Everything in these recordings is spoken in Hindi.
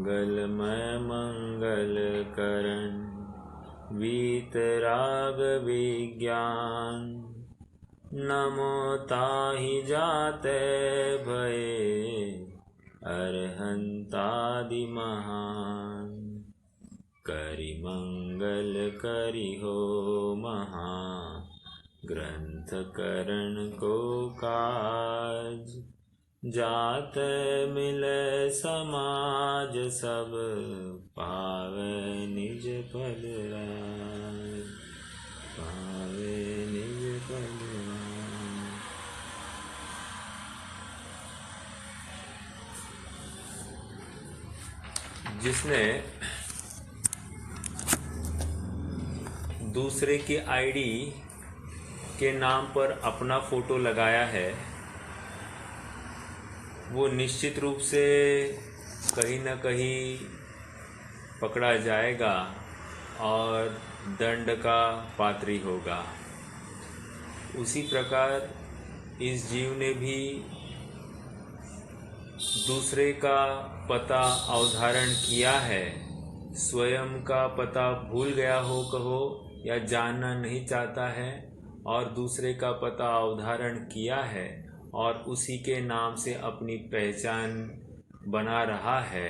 मंगलमय मंगल करण वीतराग विज्ञान। नमो ताहि जाते भये अरहंतादि महान। करि मंगल करि हो महा ग्रंथ करण को काज। जात मिले समाज सब पावे निज पद राज। पावे निज पद राज। जिसने दूसरे की आईडी के नाम पर अपना फोटो लगाया है वो निश्चित रूप से कहीं न कहीं पकड़ा जाएगा और दंड का पात्री होगा। उसी प्रकार इस जीव ने भी दूसरे का पता अवधारण किया है। स्वयं का पता भूल गया हो कहो या जानना नहीं चाहता है और दूसरे का पता अवधारण किया है और उसी के नाम से अपनी पहचान बना रहा है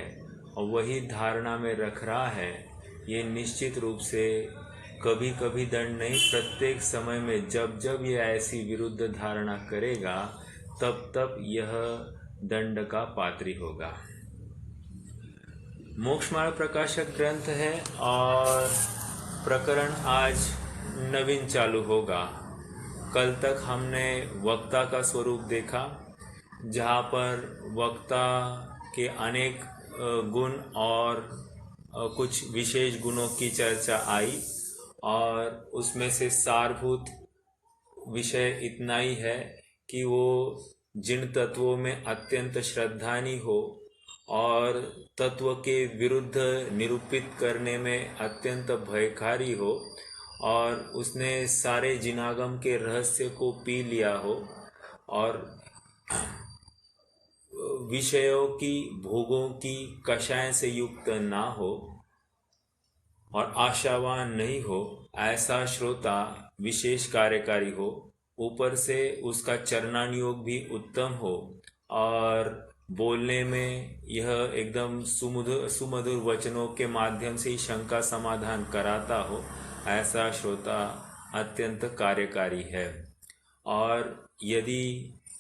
और वही धारणा में रख रहा है। ये निश्चित रूप से कभी कभी दंड नहीं, प्रत्येक समय में जब जब ये ऐसी विरुद्ध धारणा करेगा तब तब यह दंड का पात्री होगा। मोक्षमार्ग प्रकाशक ग्रंथ है और प्रकरण आज नवीन चालू होगा। कल तक हमने वक्ता का स्वरूप देखा, जहाँ पर वक्ता के अनेक गुण और कुछ विशेष गुणों की चर्चा आई और उसमें से सारभूत विषय इतना ही है कि वो जिन तत्वों में अत्यंत श्रद्धानी हो और तत्व के विरुद्ध निरूपित करने में अत्यंत भयकारी हो और उसने सारे जिनागम के रहस्य को पी लिया हो और विषयों की भोगों की कषाय से युक्त ना हो और आशावान नहीं हो, ऐसा श्रोता विशेष कार्यकारी हो, ऊपर से उसका चरणानुयोग भी उत्तम हो और बोलने में यह एकदम सुमधुर वचनों के माध्यम से ही शंका समाधान कराता हो, ऐसा श्रोता अत्यंत कार्यकारी है। और यदि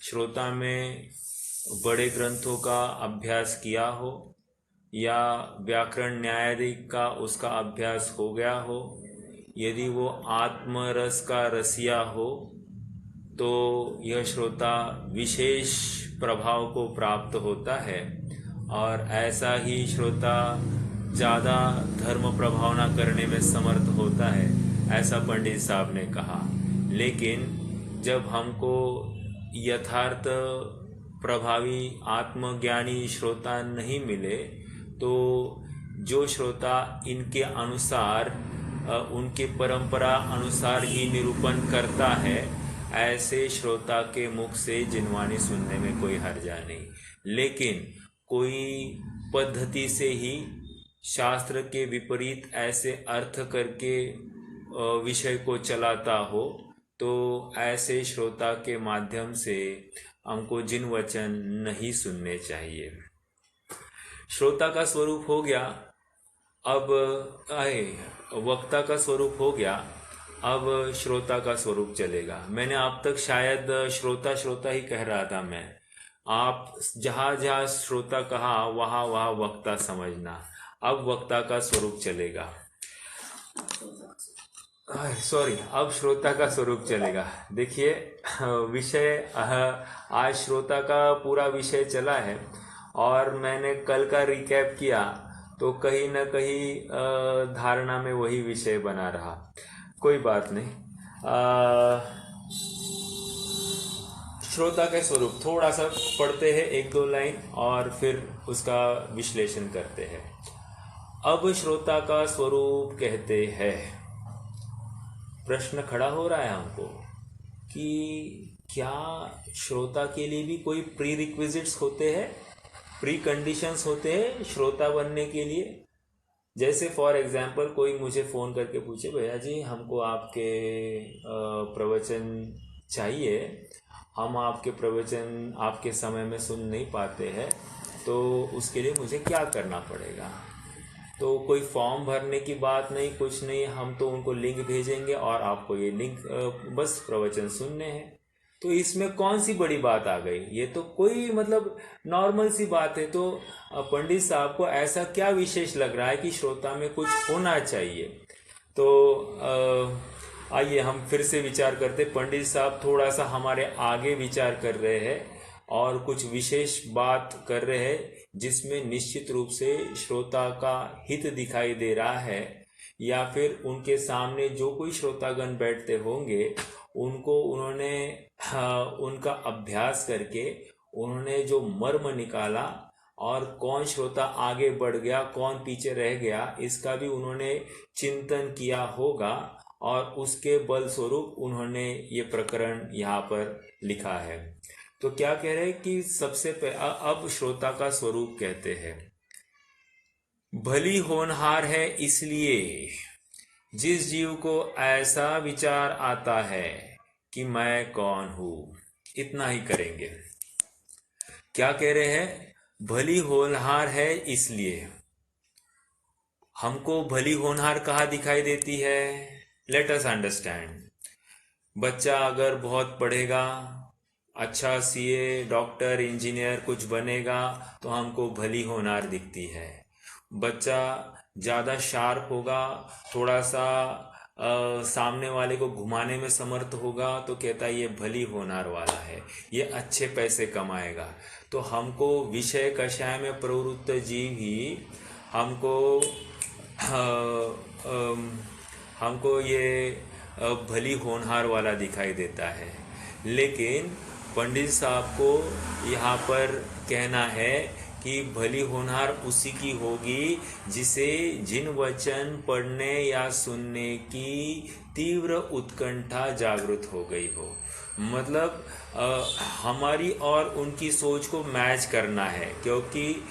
श्रोता में बड़े ग्रंथों का अभ्यास किया हो या व्याकरण न्यायाधिक का उसका अभ्यास हो गया हो, यदि वो आत्मरस का रसिया हो तो यह श्रोता विशेष प्रभाव को प्राप्त होता है और ऐसा ही श्रोता ज़्यादा धर्म प्रभावना करने में समर्थ होता है, ऐसा पंडित साहब ने कहा। लेकिन जब हमको यथार्थ प्रभावी आत्मज्ञानी श्रोता नहीं मिले तो जो श्रोता इनके अनुसार उनके परंपरा अनुसार ही निरूपण करता है, ऐसे श्रोता के मुख से जिनवाणी सुनने में कोई हर्जा नहीं। लेकिन कोई पद्धति से ही शास्त्र के विपरीत ऐसे अर्थ करके विषय को चलाता हो तो ऐसे श्रोता के माध्यम से हमको जिन वचन नहीं सुनने चाहिए। श्रोता का स्वरूप हो गया, अब वक्ता का स्वरूप हो गया, अब श्रोता का स्वरूप चलेगा। मैंने अब तक शायद श्रोता श्रोता ही कह रहा था मैं, आप जहाँ जहाँ श्रोता कहा वहाँ वहाँ वक्ता समझना। अब वक्ता का स्वरूप चलेगा, अब श्रोता का स्वरूप चलेगा। देखिए विषय आज श्रोता का पूरा विषय चला है और मैंने कल का रिकैप किया तो कहीं न कहीं धारणा में वही विषय बना रहा। कोई बात नहीं, श्रोता के स्वरूप थोड़ा सा पढ़ते हैं, एक दो लाइन और फिर उसका विश्लेषण करते हैं। अब श्रोता का स्वरूप कहते हैं, प्रश्न खड़ा हो रहा है हमको कि क्या श्रोता के लिए भी कोई प्री रिक्विजिट्स होते हैं? प्री कंडीशंस होते हैं श्रोता बनने के लिए। जैसे फॉर एग्जांपल कोई मुझे फ़ोन करके पूछे, भैया जी हमको आपके प्रवचन चाहिए, हम आपके प्रवचन आपके समय में सुन नहीं पाते हैं, तो उसके लिए मुझे क्या करना पड़ेगा। तो कोई फॉर्म भरने की बात नहीं, कुछ नहीं, हम तो उनको लिंक भेजेंगे और आपको ये लिंक बस प्रवचन सुनने हैं। तो इसमें कौन सी बड़ी बात आ गई, ये तो कोई मतलब नॉर्मल सी बात है। तो पंडित साहब को ऐसा क्या विशेष लग रहा है कि श्रोता में कुछ होना चाहिए। तो आइए हम फिर से विचार करते। पंडित साहब थोड़ा सा हमारे आगे विचार कर रहे हैं और कुछ विशेष बात कर रहे हैं जिसमें निश्चित रूप से श्रोता का हित दिखाई दे रहा है, या फिर उनके सामने जो कोई श्रोतागण बैठते होंगे उनको उन्होंने उनका अभ्यास करके उन्होंने जो मर्म निकाला और कौन श्रोता आगे बढ़ गया कौन पीछे रह गया इसका भी उन्होंने चिंतन किया होगा, और उसके बल स्वरूप उन्होंने ये प्रकरण यहाँ पर लिखा है। तो क्या कह रहे हैं कि सबसे अब श्रोता का स्वरूप कहते हैं, भली होनहार है इसलिए जिस जीव को ऐसा विचार आता है कि मैं कौन हूं। इतना ही करेंगे। क्या कह रहे हैं, भली होनहार है इसलिए। हमको भली होनहार कहाँ दिखाई देती है, लेट अस अंडरस्टैंड। बच्चा अगर बहुत पढ़ेगा, अच्छा सीए डॉक्टर इंजीनियर कुछ बनेगा, तो हमको भली होनहार दिखती है। बच्चा ज़्यादा शार्प होगा, थोड़ा सा सामने वाले को घुमाने में समर्थ होगा, तो कहता है ये भली होनहार वाला है, ये अच्छे पैसे कमाएगा। तो हमको विषय कषाय में प्रवृत्त जीव ही हमको ये भली होनहार वाला दिखाई देता है। लेकिन पंडित साहब को यहाँ पर कहना है कि भली होनहार उसी की होगी जिसे जिन वचन पढ़ने या सुनने की तीव्र उत्कंठा जागृत हो गई हो। मतलब हमारी और उनकी सोच को मैच करना है, क्योंकि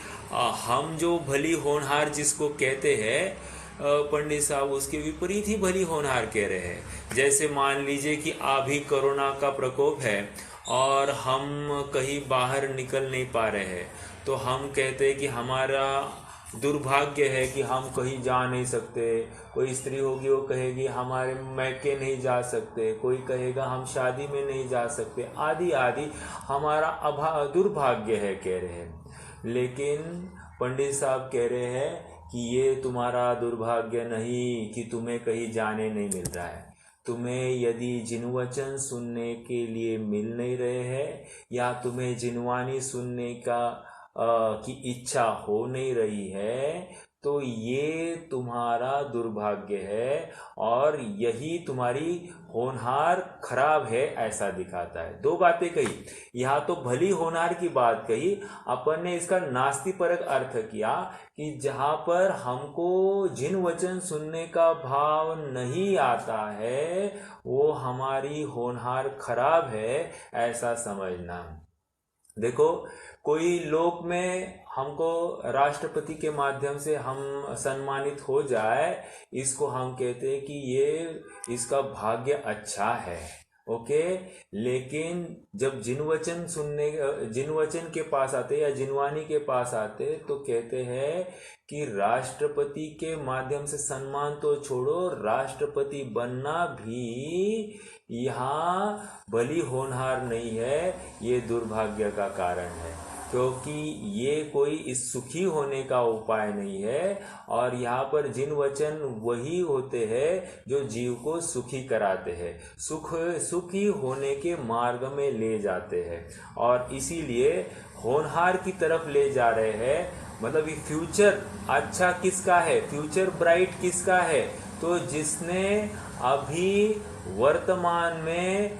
हम जो भली होनहार जिसको कहते हैं पंडित साहब उसके विपरीत ही भली होनहार कह रहे हैं। जैसे मान लीजिए कि अभी कोरोना का प्रकोप है और हम कहीं बाहर निकल नहीं पा रहे हैं, तो हम कहते हैं कि हमारा दुर्भाग्य है कि हम कहीं जा नहीं सकते। कोई स्त्री होगी वो कहेगी हमारे मैके नहीं जा सकते, कोई कहेगा हम शादी में नहीं जा सकते, आदि आदि हमारा दुर्भाग्य है कह रहे हैं। लेकिन पंडित साहब कह रहे हैं कि ये तुम्हारा दुर्भाग्य नहीं कि तुम्हें कहीं जाने नहीं मिल रहा है। तुम्हें यदि जिनवचन सुनने के लिए मिल नहीं रहे हैं, या तुम्हें जिनवाणी सुनने की इच्छा हो नहीं रही है, तो ये तुम्हारा दुर्भाग्य है और यही तुम्हारी होनहार खराब है, ऐसा दिखाता है। दो बातें कही, यहाँ तो भली होनहार की बात कही, अपन ने इसका नास्तिपरक अर्थ किया कि जहाँ पर हमको जिन वचन सुनने का भाव नहीं आता है वो हमारी होनहार खराब है, ऐसा समझना। देखो कोई लोक में हमको राष्ट्रपति के माध्यम से हम सम्मानित हो जाए, इसको हम कहते हैं कि ये इसका भाग्य अच्छा है, ओके। लेकिन जब जिनवचन के पास आते या जिनवाणी के पास आते तो कहते हैं कि राष्ट्रपति के माध्यम से सम्मान तो छोड़ो, राष्ट्रपति बनना भी यहाँ भली होनहार नहीं है, ये दुर्भाग्य का कारण है, क्योंकि ये इस सुखी होने का उपाय नहीं है। और यहाँ पर जिन वचन वही होते हैं जो जीव को सुखी कराते हैं, सुखी होने के मार्ग में ले जाते हैं, और इसीलिए होनहार की तरफ ले जा रहे हैं। मतलब ये फ्यूचर अच्छा किसका है, फ्यूचर ब्राइट किसका है, तो जिसने अभी वर्तमान में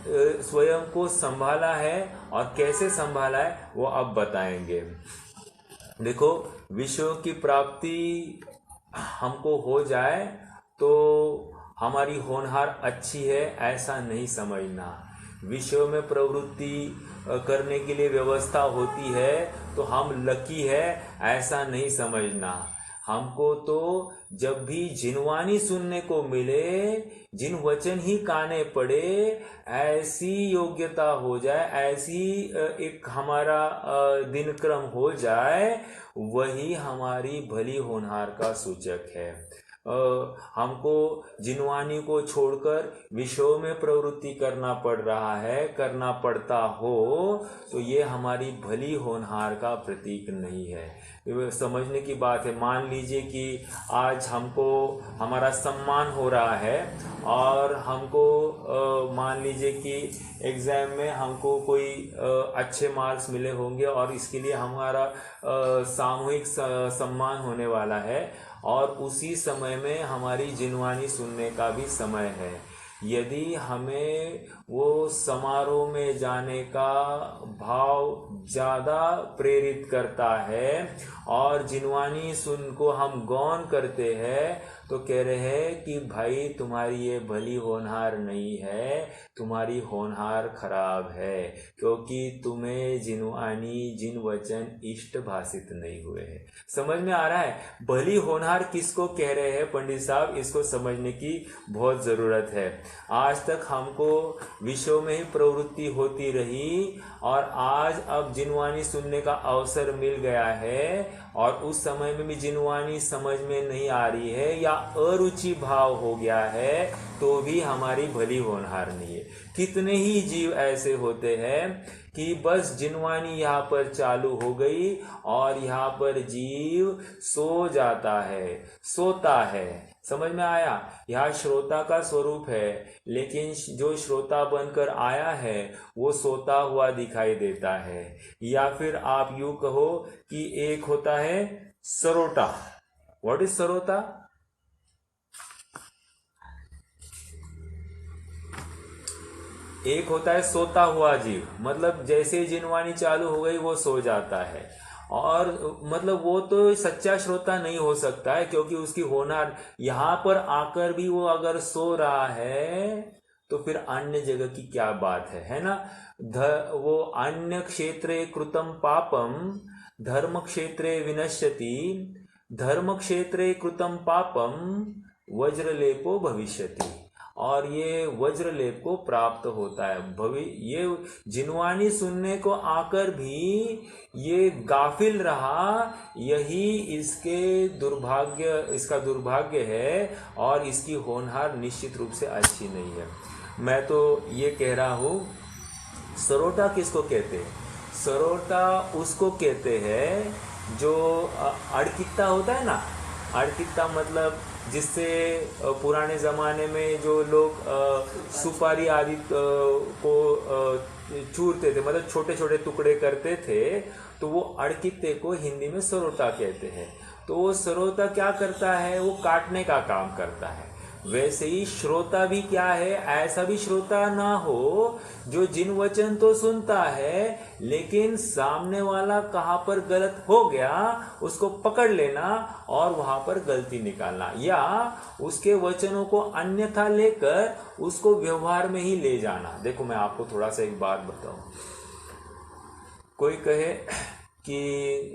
स्वयं को संभाला है, और कैसे संभाला है वो अब बताएंगे। देखो विषयों की प्राप्ति हमको हो जाए तो हमारी होनहार अच्छी है, ऐसा नहीं समझना। विषयों में प्रवृत्ति करने के लिए व्यवस्था होती है तो हम लकी है, ऐसा नहीं समझना। हमको तो जब भी जिनवानी सुनने को मिले, जिन वचन ही काने पड़े, ऐसी योग्यता हो जाए, ऐसी एक हमारा दिनक्रम हो जाए, वही हमारी भली होनहार का सूचक है। हमको जिनवानी को छोड़कर विषयों में प्रवृत्ति करना पड़ रहा है, करना पड़ता हो, तो ये हमारी भली होनहार का प्रतीक नहीं है। समझने की बात है। मान लीजिए कि आज हमको हमारा सम्मान हो रहा है और हमको मान लीजिए कि एग्ज़ाम में हमको कोई अच्छे मार्क्स मिले होंगे और इसके लिए हमारा सामूहिक सम्मान होने वाला है, और उसी समय में हमारी जिनवानी सुनने का भी समय है। यदि हमें वो समारोह में जाने का भाव ज़्यादा प्रेरित करता है और जिनवानी सुन को हम गौन करते हैं, तो कह रहे हैं कि भाई तुम्हारी ये भली होनहार नहीं है, तुम्हारी होनहार खराब है, क्योंकि तुम्हें जिनवानी जिन वचन इष्ट भाषित नहीं हुए हैं। समझ में आ रहा है? भली होनहार किसको कह रहे हैं पंडित साहब, इसको समझने की बहुत ज़रूरत है। आज तक हमको विषयों में ही प्रवृत्ति होती रही और आज अब जिनवानी सुनने का अवसर मिल गया है और उस समय में भी जिनवानी समझ में नहीं आ रही है या अरुचि भाव हो गया है, तो भी हमारी भली होनहार नहीं है। कितने ही जीव ऐसे होते हैं कि बस जिनवानी यहाँ पर चालू हो गई और यहाँ पर जीव सो जाता है, सोता है। समझ में आया? यह श्रोता का स्वरूप है, लेकिन जो श्रोता बनकर आया है वो सोता हुआ दिखाई देता है। या फिर आप यूं कहो कि एक होता है सरोटा। What is सरोता? एक होता है सोता हुआ जीव, मतलब जैसे ही जिनवानी चालू हो गई वो सो जाता है, और मतलब वो तो सच्चा श्रोता नहीं हो सकता है, क्योंकि उसकी होनहार यहां पर आकर भी वो अगर सो रहा है तो फिर अन्य जगह की क्या बात है ना? वो अन्य क्षेत्रे कृतम पापम धर्म क्षेत्रे विनश्यति, धर्म क्षेत्रे कृतम पापम वज्रलेपो भविष्यति। और ये वज्रलेप को प्राप्त होता है। ये जिनवानी सुनने को आकर भी ये गाफिल रहा, यही इसका दुर्भाग्य है, और इसकी होनहार निश्चित रूप से अच्छी नहीं है। मैं तो ये कह रहा हूँ, सरोटा किसको कहते हैं? सरोटा उसको कहते हैं जो अड़कित्ता होता है ना। अड़कित्ता मतलब जिससे पुराने ज़माने में जो लोग सुपारी आदि को चूरते थे, मतलब छोटे छोटे टुकड़े करते थे, तो वो अड़कित्ते को हिंदी में सरोटा कहते हैं। तो वो सरोता क्या करता है? वो काटने का काम करता है। वैसे ही श्रोता भी क्या है? ऐसा भी श्रोता ना हो जो जिन वचन तो सुनता है, लेकिन सामने वाला कहाँ पर गलत हो गया उसको पकड़ लेना और वहां पर गलती निकालना, या उसके वचनों को अन्यथा लेकर उसको व्यवहार में ही ले जाना। देखो मैं आपको थोड़ा सा एक बात बताऊं। कोई कहे कि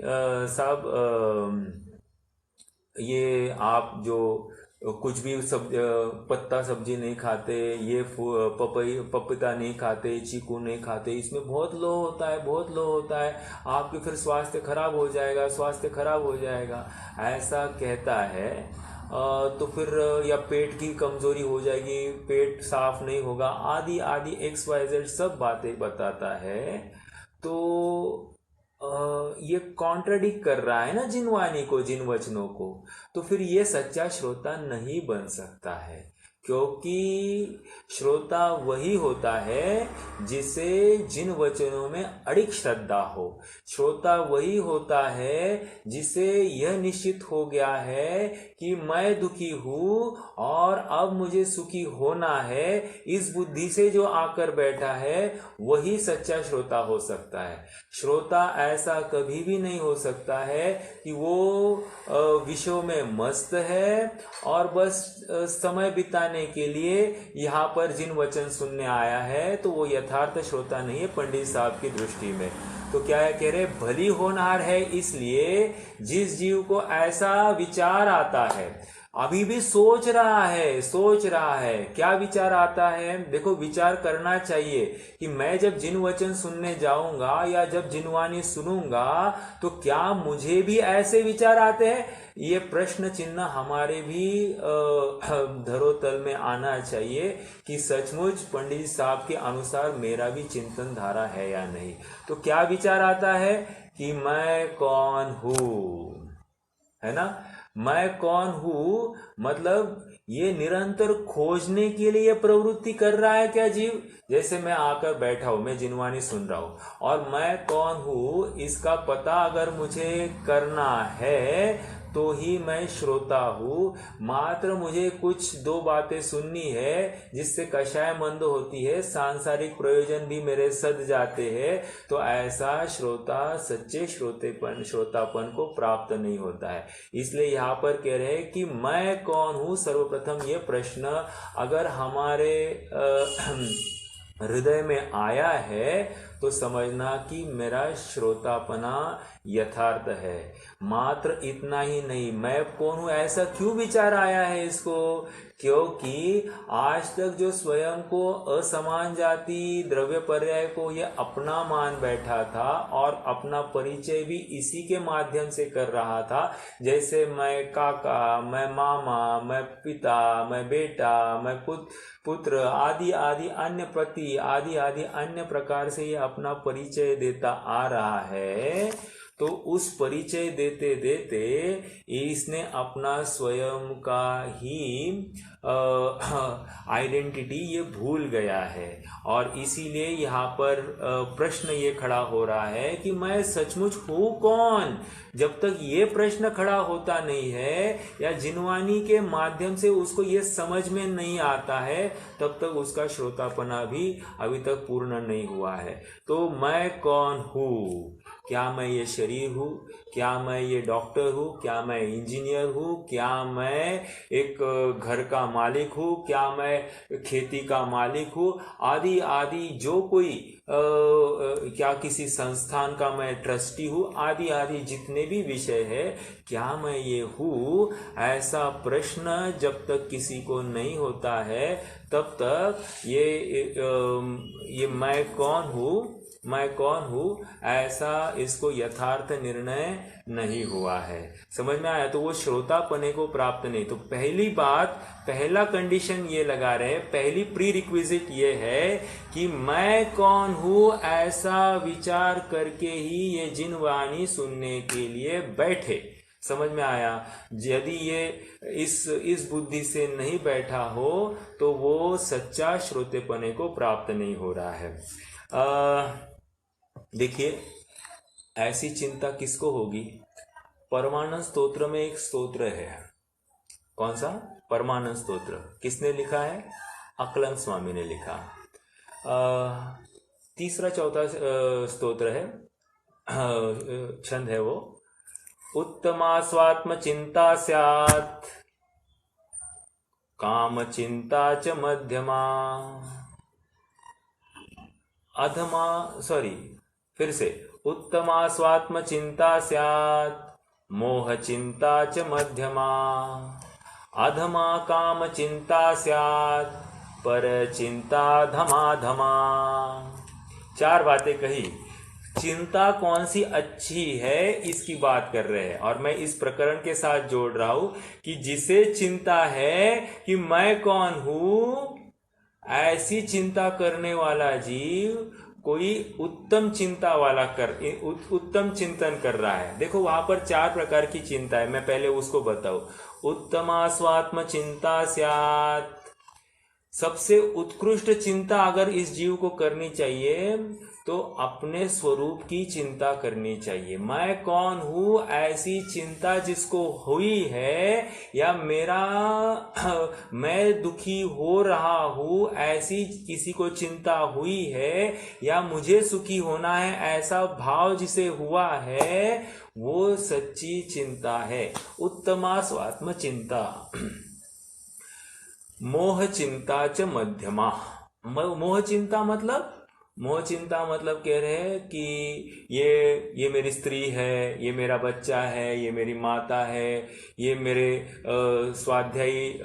साहब ये आप जो कुछ भी पत्ता सब्जी नहीं खाते, ये पपीता नहीं खाते, चीकू नहीं खाते, इसमें बहुत लो होता है, बहुत लो होता है, आपके फिर स्वास्थ्य खराब हो जाएगा, स्वास्थ्य खराब हो जाएगा, ऐसा कहता है। तो फिर या पेट की कमजोरी हो जाएगी, पेट साफ नहीं होगा, आदि आदि XYZ सब बातें बताता है। तो ये कॉन्ट्रडिक्ट कर रहा है ना जिनवानी को, जिन वचनों को। तो फिर ये सच्चा श्रोता नहीं बन सकता है, क्योंकि श्रोता वही होता है जिसे जिन वचनों में अड़िग श्रद्धा हो। श्रोता वही होता है जिसे यह निश्चित हो गया है कि मैं दुखी हूं और अब मुझे सुखी होना है, इस बुद्धि से जो आकर बैठा है वही सच्चा श्रोता हो सकता है। श्रोता ऐसा कभी भी नहीं हो सकता है कि वो विषयों में मस्त है और बस समय बिताने बताने के लिए यहाँ पर जिन वचन सुनने आया है तो वो यथार्थ श्रोता नहीं है पंडित साहब की दृष्टि में। तो क्या है कह रहे, भली होनहार है इसलिए जिस जीव को ऐसा विचार आता है, अभी भी सोच रहा है, क्या विचार आता है, देखो विचार करना चाहिए कि मैं जब जिन वचन सुनने जाऊंगा या जब जिनवाणी सुनूंगा तो क्या मुझे भी ऐसे विचार आते हैं। ये प्रश्न चिन्ह हमारे भी धरोतल में आना चाहिए कि सचमुच पंडित साहब के अनुसार मेरा भी चिंतन धारा है या नहीं। तो क्या विचार आता है कि मैं कौन हूं, है ना, मैं कौन हूं, मतलब ये निरंतर खोजने के लिए प्रवृत्ति कर रहा है क्या जीव। जैसे मैं आकर बैठा हूं, मैं जिनवाणी सुन रहा हूं और मैं कौन हूं इसका पता अगर मुझे करना है तो ही मैं श्रोता हूं। मात्र मुझे कुछ दो बातें सुननी है जिससे कषाय मंद होती है, सांसारिक प्रयोजन भी मेरे सद जाते हैं, तो ऐसा श्रोता सच्चे श्रोतापन को प्राप्त नहीं होता है। इसलिए यहाँ पर कह रहे हैं कि मैं कौन हूं। सर्वप्रथम ये प्रश्न अगर हमारे हृदय में आया है तो समझना कि मेरा श्रोतापना यथार्थ है। मात्र इतना ही नहीं, मैं कौन हूं ऐसा क्यों विचार आया है इसको, क्योंकि आज तक जो स्वयं को असमान जाति द्रव्य पर्याय को ये अपना मान बैठा था और अपना परिचय भी इसी के माध्यम से कर रहा था। जैसे मैं काका, मैं मामा, मैं पिता, मैं बेटा, मैं पुत्र आदि आदि अन्य पति आदि आदि अन्य प्रकार से ये अपना परिचय देता आ रहा है। तो उस परिचय देते देते इसने अपना स्वयं का ही आइडेंटिटी ये भूल गया है और इसीलिए यहाँ पर प्रश्न ये खड़ा हो रहा है कि मैं सचमुच हूँ कौन। जब तक ये प्रश्न खड़ा होता नहीं है या जिनवाणी के माध्यम से उसको ये समझ में नहीं आता है तब तक उसका श्रोतापना भी अभी तक पूर्ण नहीं हुआ है। तो मैं कौन हूँ, क्या मैं ये शरीर हूँ, क्या मैं ये डॉक्टर हूँ, क्या मैं इंजीनियर हूँ, क्या मैं एक घर का मालिक हूँ, क्या मैं खेती का मालिक हूँ, आदि आदि जो कोई क्या किसी संस्थान का मैं ट्रस्टी हूँ, आदि आदि जितने भी विषय है, क्या मैं ये हूँ। ऐसा प्रश्न जब तक किसी को नहीं होता है तब तक ये मैं कौन हूँ ऐसा इसको यथार्थ निर्णय नहीं हुआ है। समझ में आया। तो वो श्रोतापने को प्राप्त नहीं। तो पहली बात, पहला कंडीशन ये लगा रहे, पहली प्री रिक्विजिट ये है कि मैं कौन हूँ ऐसा विचार करके ही ये जिनवाणी सुनने के लिए बैठे। समझ में आया। यदि ये इस बुद्धि से नहीं बैठा हो तो वो सच्चा श्रोतेपने को प्राप्त नहीं हो रहा है। देखिए ऐसी चिंता किसको होगी। परमानंद स्तोत्र में एक स्तोत्र है, कौन सा, परमानंद स्तोत्र। किसने लिखा है, अकलन स्वामी ने लिखा। तीसरा चौथा स्तोत्र है, छंद है वो, उत्तमा स्वात्म चिंता स्यात् काम चिंता च मध्यमा अधमा, फिर से, उत्तमा स्वात्म चिंता स्यात् मोह चिंता च मध्यमा अधमा काम चिंता स्यात् पर चिंता धमाधमा। चार बातें कही। चिंता कौन सी अच्छी है इसकी बात कर रहे हैं और मैं इस प्रकरण के साथ जोड़ रहा हूं कि जिसे चिंता है कि मैं कौन हूं, ऐसी चिंता करने वाला जीव कोई उत्तम चिंता वाला उत्तम चिंतन कर रहा है। देखो वहां पर चार प्रकार की चिंता है, मैं पहले उसको बताऊं। उत्तमा स्वात्म चिंता स्यात्, सबसे उत्कृष्ट चिंता अगर इस जीव को करनी चाहिए तो अपने स्वरूप की चिंता करनी चाहिए। मैं कौन हूं ऐसी चिंता जिसको हुई है, या मैं दुखी हो रहा हूं ऐसी किसी को चिंता हुई है, या मुझे सुखी होना है ऐसा भाव जिसे हुआ है, वो सच्ची चिंता है, उत्तमा स्वात्म चिंता। मोह चिंता च मध्यमा। मोह चिंता मतलब कह रहे हैं कि ये मेरी स्त्री है, ये मेरा बच्चा है, ये मेरी माता है, ये मेरे स्वाध्यायी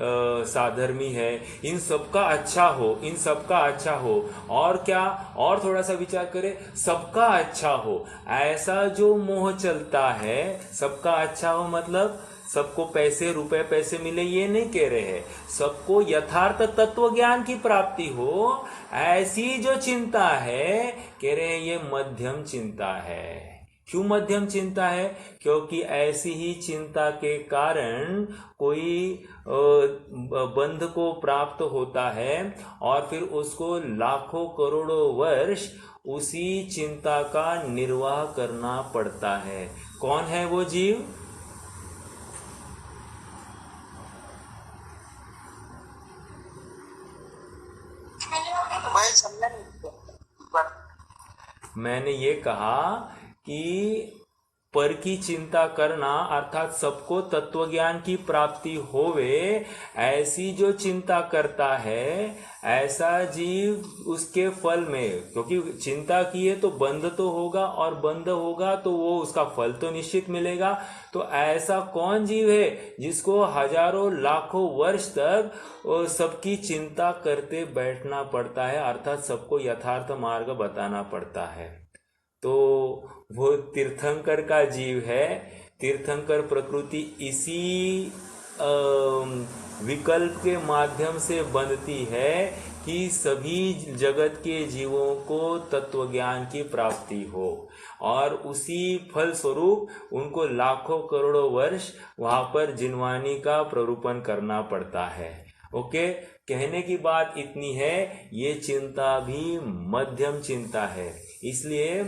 साधर्मी है, इन सबका अच्छा हो, इन सबका अच्छा हो। और क्या, और थोड़ा सा विचार करें, सबका अच्छा हो, ऐसा जो मोह चलता है। सबका अच्छा हो मतलब सबको पैसे, रुपए पैसे मिले, ये नहीं कह रहे हैं। सबको यथार्थ तत्व ज्ञान की प्राप्ति हो, ऐसी जो चिंता है, कह रहे हैं ये मध्यम चिंता है। क्यों मध्यम चिंता है? क्योंकि ऐसी ही चिंता के कारण कोई बंध को प्राप्त होता है और फिर उसको लाखों करोड़ों वर्ष उसी चिंता का निर्वाह करना पड़ता है। कौन है वो जीव? मैंने ये कहा कि पर की चिंता करना अर्थात सबको तत्व ज्ञान की प्राप्ति होवे, ऐसी जो चिंता करता है, ऐसा जीव उसके फल में, क्योंकि चिंता किए तो बंध तो होगा, और बंध होगा तो वो उसका फल तो निश्चित मिलेगा। तो ऐसा कौन जीव है जिसको हजारों लाखों वर्ष तक सबकी चिंता करते बैठना पड़ता है, अर्थात सबको यथार्थ मार्ग बताना पड़ता है? तो वो तीर्थंकर का जीव है। तीर्थंकर प्रकृति इसी विकल्प के माध्यम से बनती है कि सभी जगत के जीवों को तत्व ज्ञान की प्राप्ति हो, और उसी फल स्वरूप उनको लाखों करोड़ों वर्ष वहां पर जिनवानी का प्ररूपण करना पड़ता है। ओके, कहने की बात इतनी है, ये चिंता भी मध्यम चिंता है। इसलिए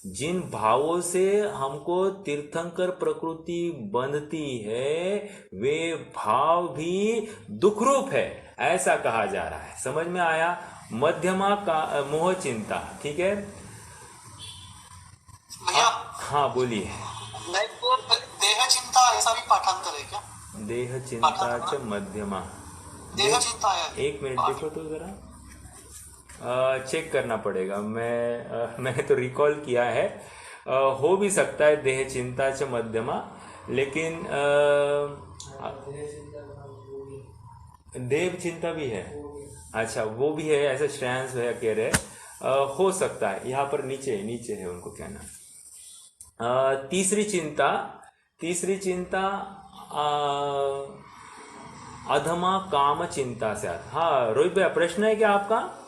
जिन भावों से हमको तीर्थंकर प्रकृति बंधती है, वे भाव भी दुख रूप है, ऐसा कहा जा रहा है। समझ में आया? मध्यमा का मोह चिंता, ठीक है। हाँ बोलिए। देह चिंता ऐसा भी पाठांतर है क्या? देह चिंता च मध्यमा। देह चिंता है। एक मिनट देखो तो जरा, चेक करना पड़ेगा। मैंने तो रिकॉल किया है, हो भी सकता है देह चिंता च मध्यमा, लेकिन देव चिंता भी है। अच्छा, वो भी है, ऐसा श्रेयांश है कह रहे, हो सकता है। यहाँ पर नीचे नीचे है, उनको कहना। तीसरी चिंता अधमा काम चिंता से। हाँ रोहित भैया, प्रश्न है क्या आपका?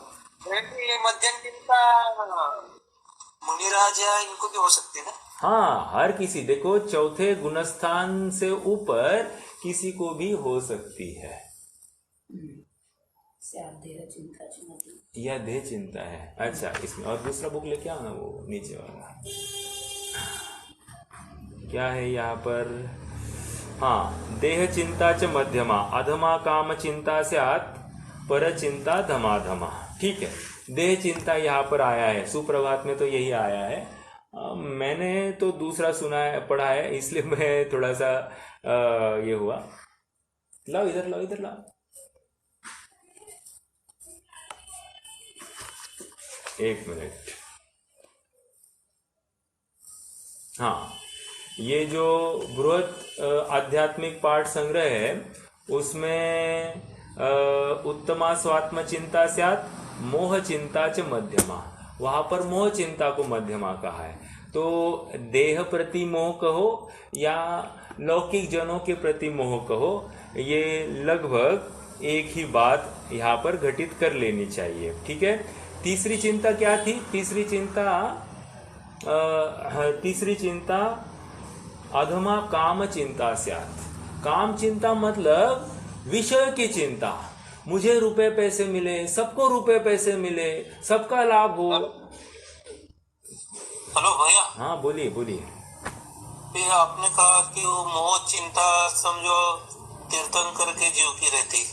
ये मध्यम चिंता मुनिराज या इनको भी हो सकती है ना? हाँ, हर किसी, देखो चौथे गुणस्थान से ऊपर किसी को भी हो सकती है। यह देह चिंता है। अच्छा, इसमें और दूसरा बुक लेके आओ ना, वो नीचे वाला क्या है यहाँ पर? हाँ, देह चिंता च मध्यमा अधमा काम चिंता स्यात् पर चिंता धमाधमा। ठीक है, देह चिंता यहाँ पर आया है, सुप्रभात में तो यही आया है। मैंने तो दूसरा सुना है, पढ़ा है, इसलिए मैं थोड़ा सा ये हुआ। लाओ इधर, लाओ इधर, लाओ। एक मिनट। हाँ, ये जो बृहत आध्यात्मिक पाठ संग्रह है, उसमें उत्तमा स्वात्म चिंता स्यात् मोह चिंता च मध्यमा, वहां पर मोह चिंता को मध्यमा कहा है। तो देह प्रति मोह कहो या लौकिक जनों के प्रति मोह कहो, ये लगभग एक ही बात यहाँ पर घटित कर लेनी चाहिए। ठीक है। तीसरी चिंता क्या थी? तीसरी चिंता अधमा काम चिंता स्यात्। काम चिंता मतलब विषय की चिंता, मुझे रुपए पैसे मिले, सबको रुपए पैसे मिले, सबका लाभ हो। हेलो भैया। हाँ बोलिए बोलिए। ये आपने कहा कि वो मोह चिंता समझो तीर्थंकर के जीव की रहती,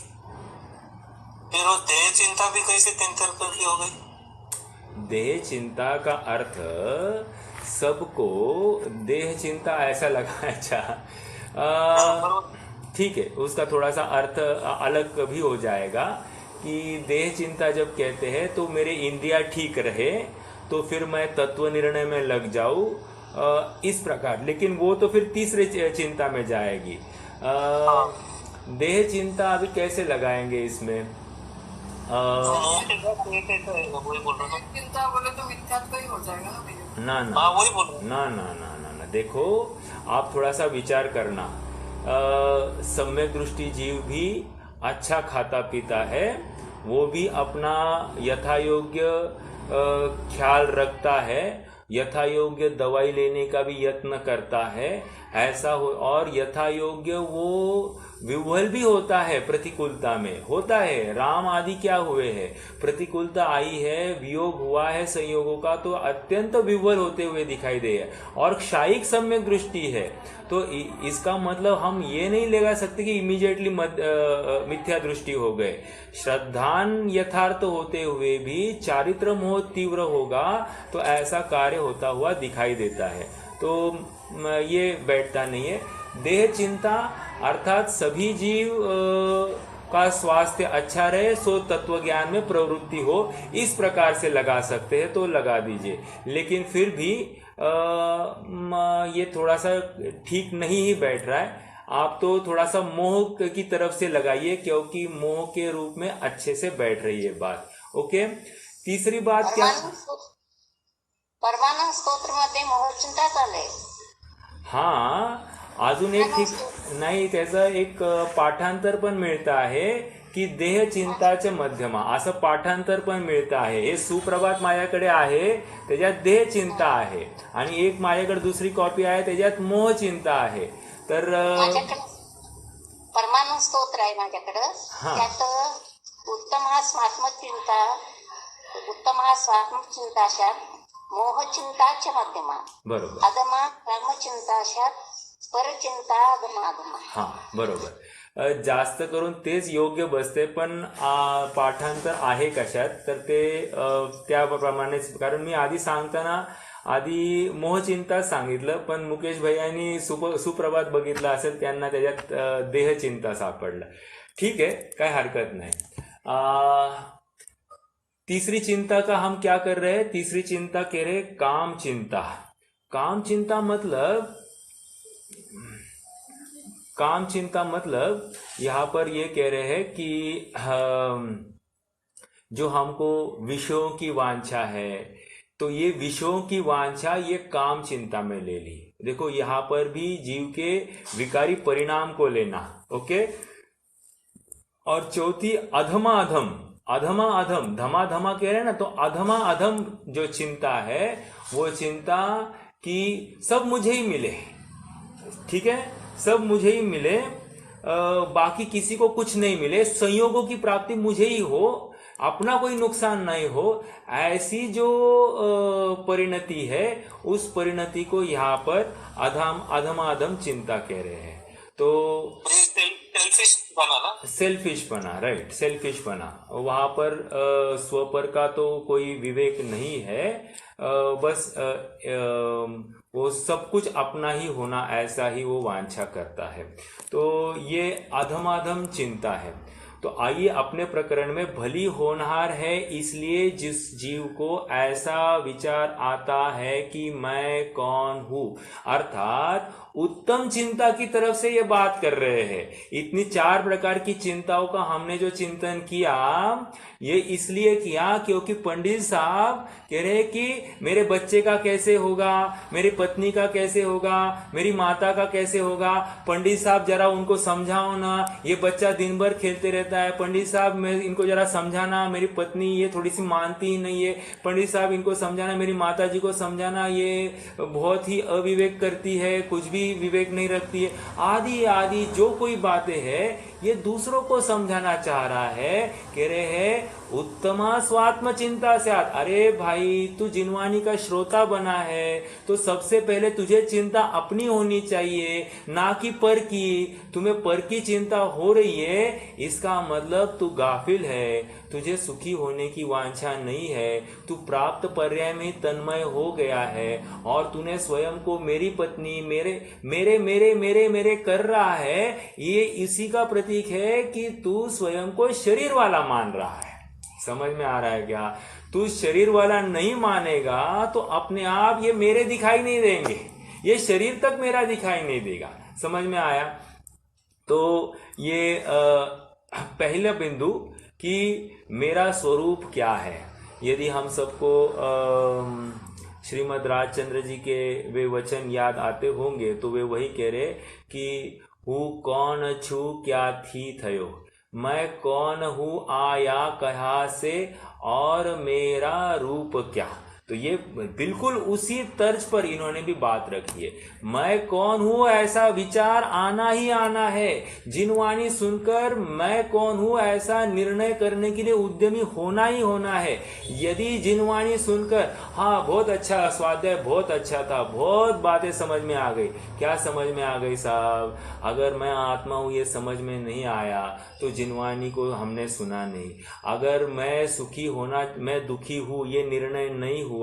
फिर वो देह चिंता भी कैसे तीर्थंकर की हो गई? देह चिंता का अर्थ सबको देह चिंता ऐसा लगा। अच्छा, ठीक है, उसका थोड़ा सा अर्थ अलग भी हो जाएगा कि देह चिंता जब कहते हैं तो मेरे इंद्रिया ठीक रहे तो फिर मैं तत्व निर्णय में लग जाऊं, इस प्रकार। लेकिन वो तो फिर तीसरे चिंता में जाएगी। देह चिंता अभी कैसे लगाएंगे इसमें? मोह के साथ ये कैसा है, वही बोल रहा था। चिंता बोले तो मिथ्यात्व ही हो जाएगा ना भैया। ना ना हाँ वही बोल रहा हूँ। ना ना ना ना ना, देखो आप थोड़ा सा विचार करना। सम्यक दृष्टि जीव भी अच्छा खाता पीता है, वो भी अपना यथा योग्य ख्याल रखता है, यथा योग्य दवाई लेने का भी यत्न करता है, ऐसा हो, और यथा योग्य वो विह्वल भी होता है। प्रतिकूलता में होता है, राम आदि क्या हुए हैं, प्रतिकूलता आई है, वियोग हुआ है संयोगों का, तो अत्यंत विह्वल होते हुए दिखाई दे है, और क्षायिक सम्यक दृष्टि है। तो इसका मतलब हम ये नहीं लगा सकते कि इमीडिएटली मिथ्या दृष्टि हो गए। श्रद्धान यथार्थ होते हुए भी चारित्र मोह तीव्र होगा तो ऐसा कार्य होता हुआ दिखाई देता है। तो ये बैठता नहीं है। देह चिंता अर्थात सभी जीव का स्वास्थ्य अच्छा रहे, सो तत्व ज्ञान में प्रवृत्ति हो, इस प्रकार से लगा सकते हैं तो लगा दीजिए। लेकिन फिर भी ये थोड़ा सा ठीक नहीं ही बैठ रहा है। आप तो थोड़ा सा मोह की तरफ से लगाइए, क्योंकि मोह के रूप में अच्छे से बैठ रही है बात। ओके, तीसरी बात क्या? परमानंद स्तोत्र मध्ये मोहचिंता चालय. हाँ, अजून एक ठीक नाही, त्याचं एक पाठांतर पण मिळतं आहे की देह चिंताचे मध्यमा, असं पाठांतर पण मिळतं आहे। हे सुप्रभात माझ्याकडे आहे, त्याच्यात देह चिंता आहे, आणि एक माझ्याकडे दुसरी कॉपी आहे, त्याच्यात मोह चिंता आहे। तर परमानंद स्तोत्र आहे माझ्याकडे, त्यात उत्तम हा स्वात्मचिंता, उत्तम हा स्वात्मचिंताशात मोहचिंताच्या मध्यमा, बरोबर, अधमा कर्मचिंताशात परचिंता अधमा। हा बरोबर, जास्त करून तेच योग्य बसते। पण पाठांतर आहे कशात, तर ते त्याप्रमाणेच, कारण मी आधी सांगताना आधी मोहचिंता सांगितलं, पण मुकेश भैयांनी सुप्रभात बघितलं असेल, त्यांना त्याच्यात देहचिंता सापडला। ठीक है, काय हरकत नहीं। तीसरी चिंता का हम क्या कर रहे हैं? तीसरी चिंता कह रहे काम चिंता। काम चिंता मतलब यहाँ पर ये कह रहे हैं कि जो हमको विषयों की वांछा है, तो ये विषयों की वांछा ये काम चिंता में ले ली। देखो यहाँ पर भी जीव के विकारी परिणाम को लेना। ओके, और चौथी अधमा अधम, धमा धमा कह रहे हैं ना, तो अधमा अधम जो चिंता है, वो चिंता कि सब मुझे ही मिले। ठीक है, सब मुझे ही मिले, बाकी किसी को कुछ नहीं मिले, संयोगों की प्राप्ति मुझे ही हो, अपना कोई नुकसान नहीं हो, ऐसी जो परिणति है, उस परिणति को यहाँ पर अधमाधम चिंता कह रहे हैं। तो सेल्फिश बना, राइट, सेल्फिश बना, वहां पर स्वपर का तो कोई विवेक नहीं है, बस वो सब कुछ अपना ही होना, ऐसा ही वो वांछा करता है। तो ये अधमाधम चिंता है। तो आइए अपने प्रकरण में भली होनहार है, इसलिए जिस जीव को ऐसा विचार आता है कि मैं कौन हूं, अर्थात उत्तम चिंता की तरफ से ये बात कर रहे हैं। इतनी 4 प्रकार की चिंताओं का हमने जो चिंतन किया, ये इसलिए किया क्योंकि पंडित साहब कह रहे हैं कि मेरे बच्चे का कैसे होगा, मेरी पत्नी का कैसे होगा, मेरी माता का कैसे होगा। पंडित साहब जरा उनको समझाओ ना, ये बच्चा दिन भर खेलते रहता है। पंडित साहब मैं इनको जरा समझाना, मेरी पत्नी ये थोड़ी सी मानती ही नहीं है। पंडित साहब इनको समझाना, मेरी माता जी को समझाना, ये बहुत ही अविवेक करती है, कुछ भी विवेक नहीं रखती है, आदि आदि जो कोई बातें हैं, ये दूसरों को समझाना चाह रहा है। कह रहे हैं उत्तमा स्वात्म चिंता से। अरे भाई, तू जिनवानी का श्रोता बना है, तो सबसे पहले तुझे चिंता अपनी होनी चाहिए, ना कि पर की। तुम्हें पर की चिंता हो रही है, इसका मतलब तू गाफिल है, तुझे सुखी होने की वांछा नहीं है, तू प्राप्त पर्याय में तन्मय हो गया है और तूने स्वयं को मेरी पत्नी मेरे मेरे मेरे मेरे मेरे कर रहा है, ये इसी का प्रतीक है कि तू स्वयं को शरीर वाला मान रहा है। समझ में आ रहा है क्या? तू शरीर वाला नहीं मानेगा तो अपने आप ये मेरे दिखाई नहीं देंगे, ये शरीर तक मेरा दिखाई नहीं देगा। समझ में आया? तो ये पहला बिंदु कि मेरा स्वरूप क्या है। यदि हम सबको श्रीमद् राजचंद्र जी के वे वचन याद आते होंगे तो वे वही कह रहे कि हूँ कौन छू क्या थी थयो, मैं कौन हूँ आया कहा से और मेरा रूप क्या। तो ये बिल्कुल उसी तर्ज पर इन्होंने भी बात रखी है। मैं कौन हूं ऐसा विचार आना ही आना है। जिनवाणी सुनकर मैं कौन हूं ऐसा निर्णय करने के लिए उद्यमी होना ही होना है। यदि जिनवाणी सुनकर हाँ बहुत अच्छा स्वाध्याय, बहुत अच्छा था, बहुत बातें समझ में आ गई, क्या समझ में आ गई साहब? अगर मैं आत्मा हूं ये समझ में नहीं आया तो जिनवाणी को हमने सुना नहीं। अगर मैं सुखी होना, मैं दुखी हूं ये निर्णय नहीं हुआ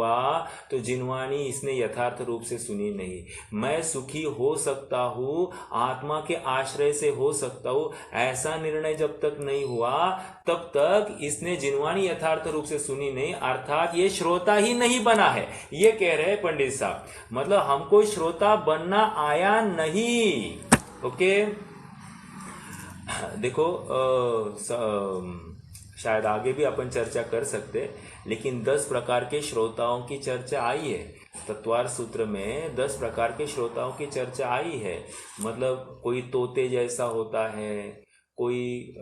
तो जिनवाणी इसने यथार्थ रूप से सुनी नहीं। मैं सुखी हो सकता हूं, आत्मा के आश्रय से हो सकता हूं, ऐसा निर्णय जब तक नहीं हुआ तब तक इसने जिनवाणी यथार्थ रूप से सुनी नहीं, अर्थात ये श्रोता ही नहीं बना है। ये कह रहे हैं पंडित साहब, मतलब हमको श्रोता बनना आया नहीं। ओके, देखो शायद आगे भी अपन चर्चा कर सकते, लेकिन 10 प्रकार के श्रोताओं की चर्चा आई है। तत्वार सूत्र में 10 प्रकार के श्रोताओं की चर्चा आई है। मतलब कोई तोते जैसा होता है, कोई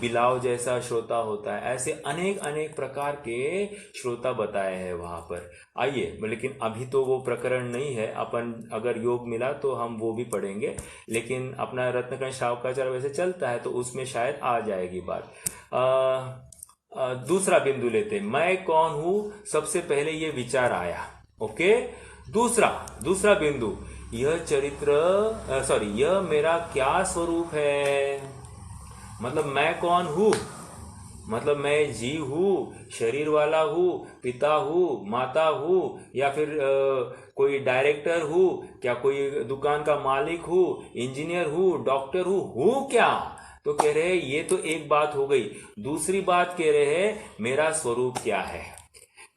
बिलाव जैसा श्रोता होता है, ऐसे अनेक अनेक प्रकार के श्रोता बताए हैं वहां पर। आइए, लेकिन अभी तो वो प्रकरण नहीं है, अपन अगर योग मिला तो हम वो भी पढ़ेंगे, लेकिन अपना रत्नकण शावकाचार वैसे चलता है तो उसमें शायद आ जाएगी बात। दूसरा बिंदु लेते, मैं कौन हूं, सबसे पहले ये विचार आया। ओके, दूसरा बिंदु, यह चरित्र यह मेरा क्या स्वरूप है। मतलब मैं कौन हूं, मतलब मैं जीव हूं, शरीर वाला हूं, पिता हूं, माता हूं, या फिर कोई डायरेक्टर हूं, क्या कोई दुकान का मालिक हूं, इंजीनियर हूं, डॉक्टर हूं क्या? तो कह रहे हैं ये तो एक बात हो गई। दूसरी बात कह रहे हैं मेरा स्वरूप क्या है।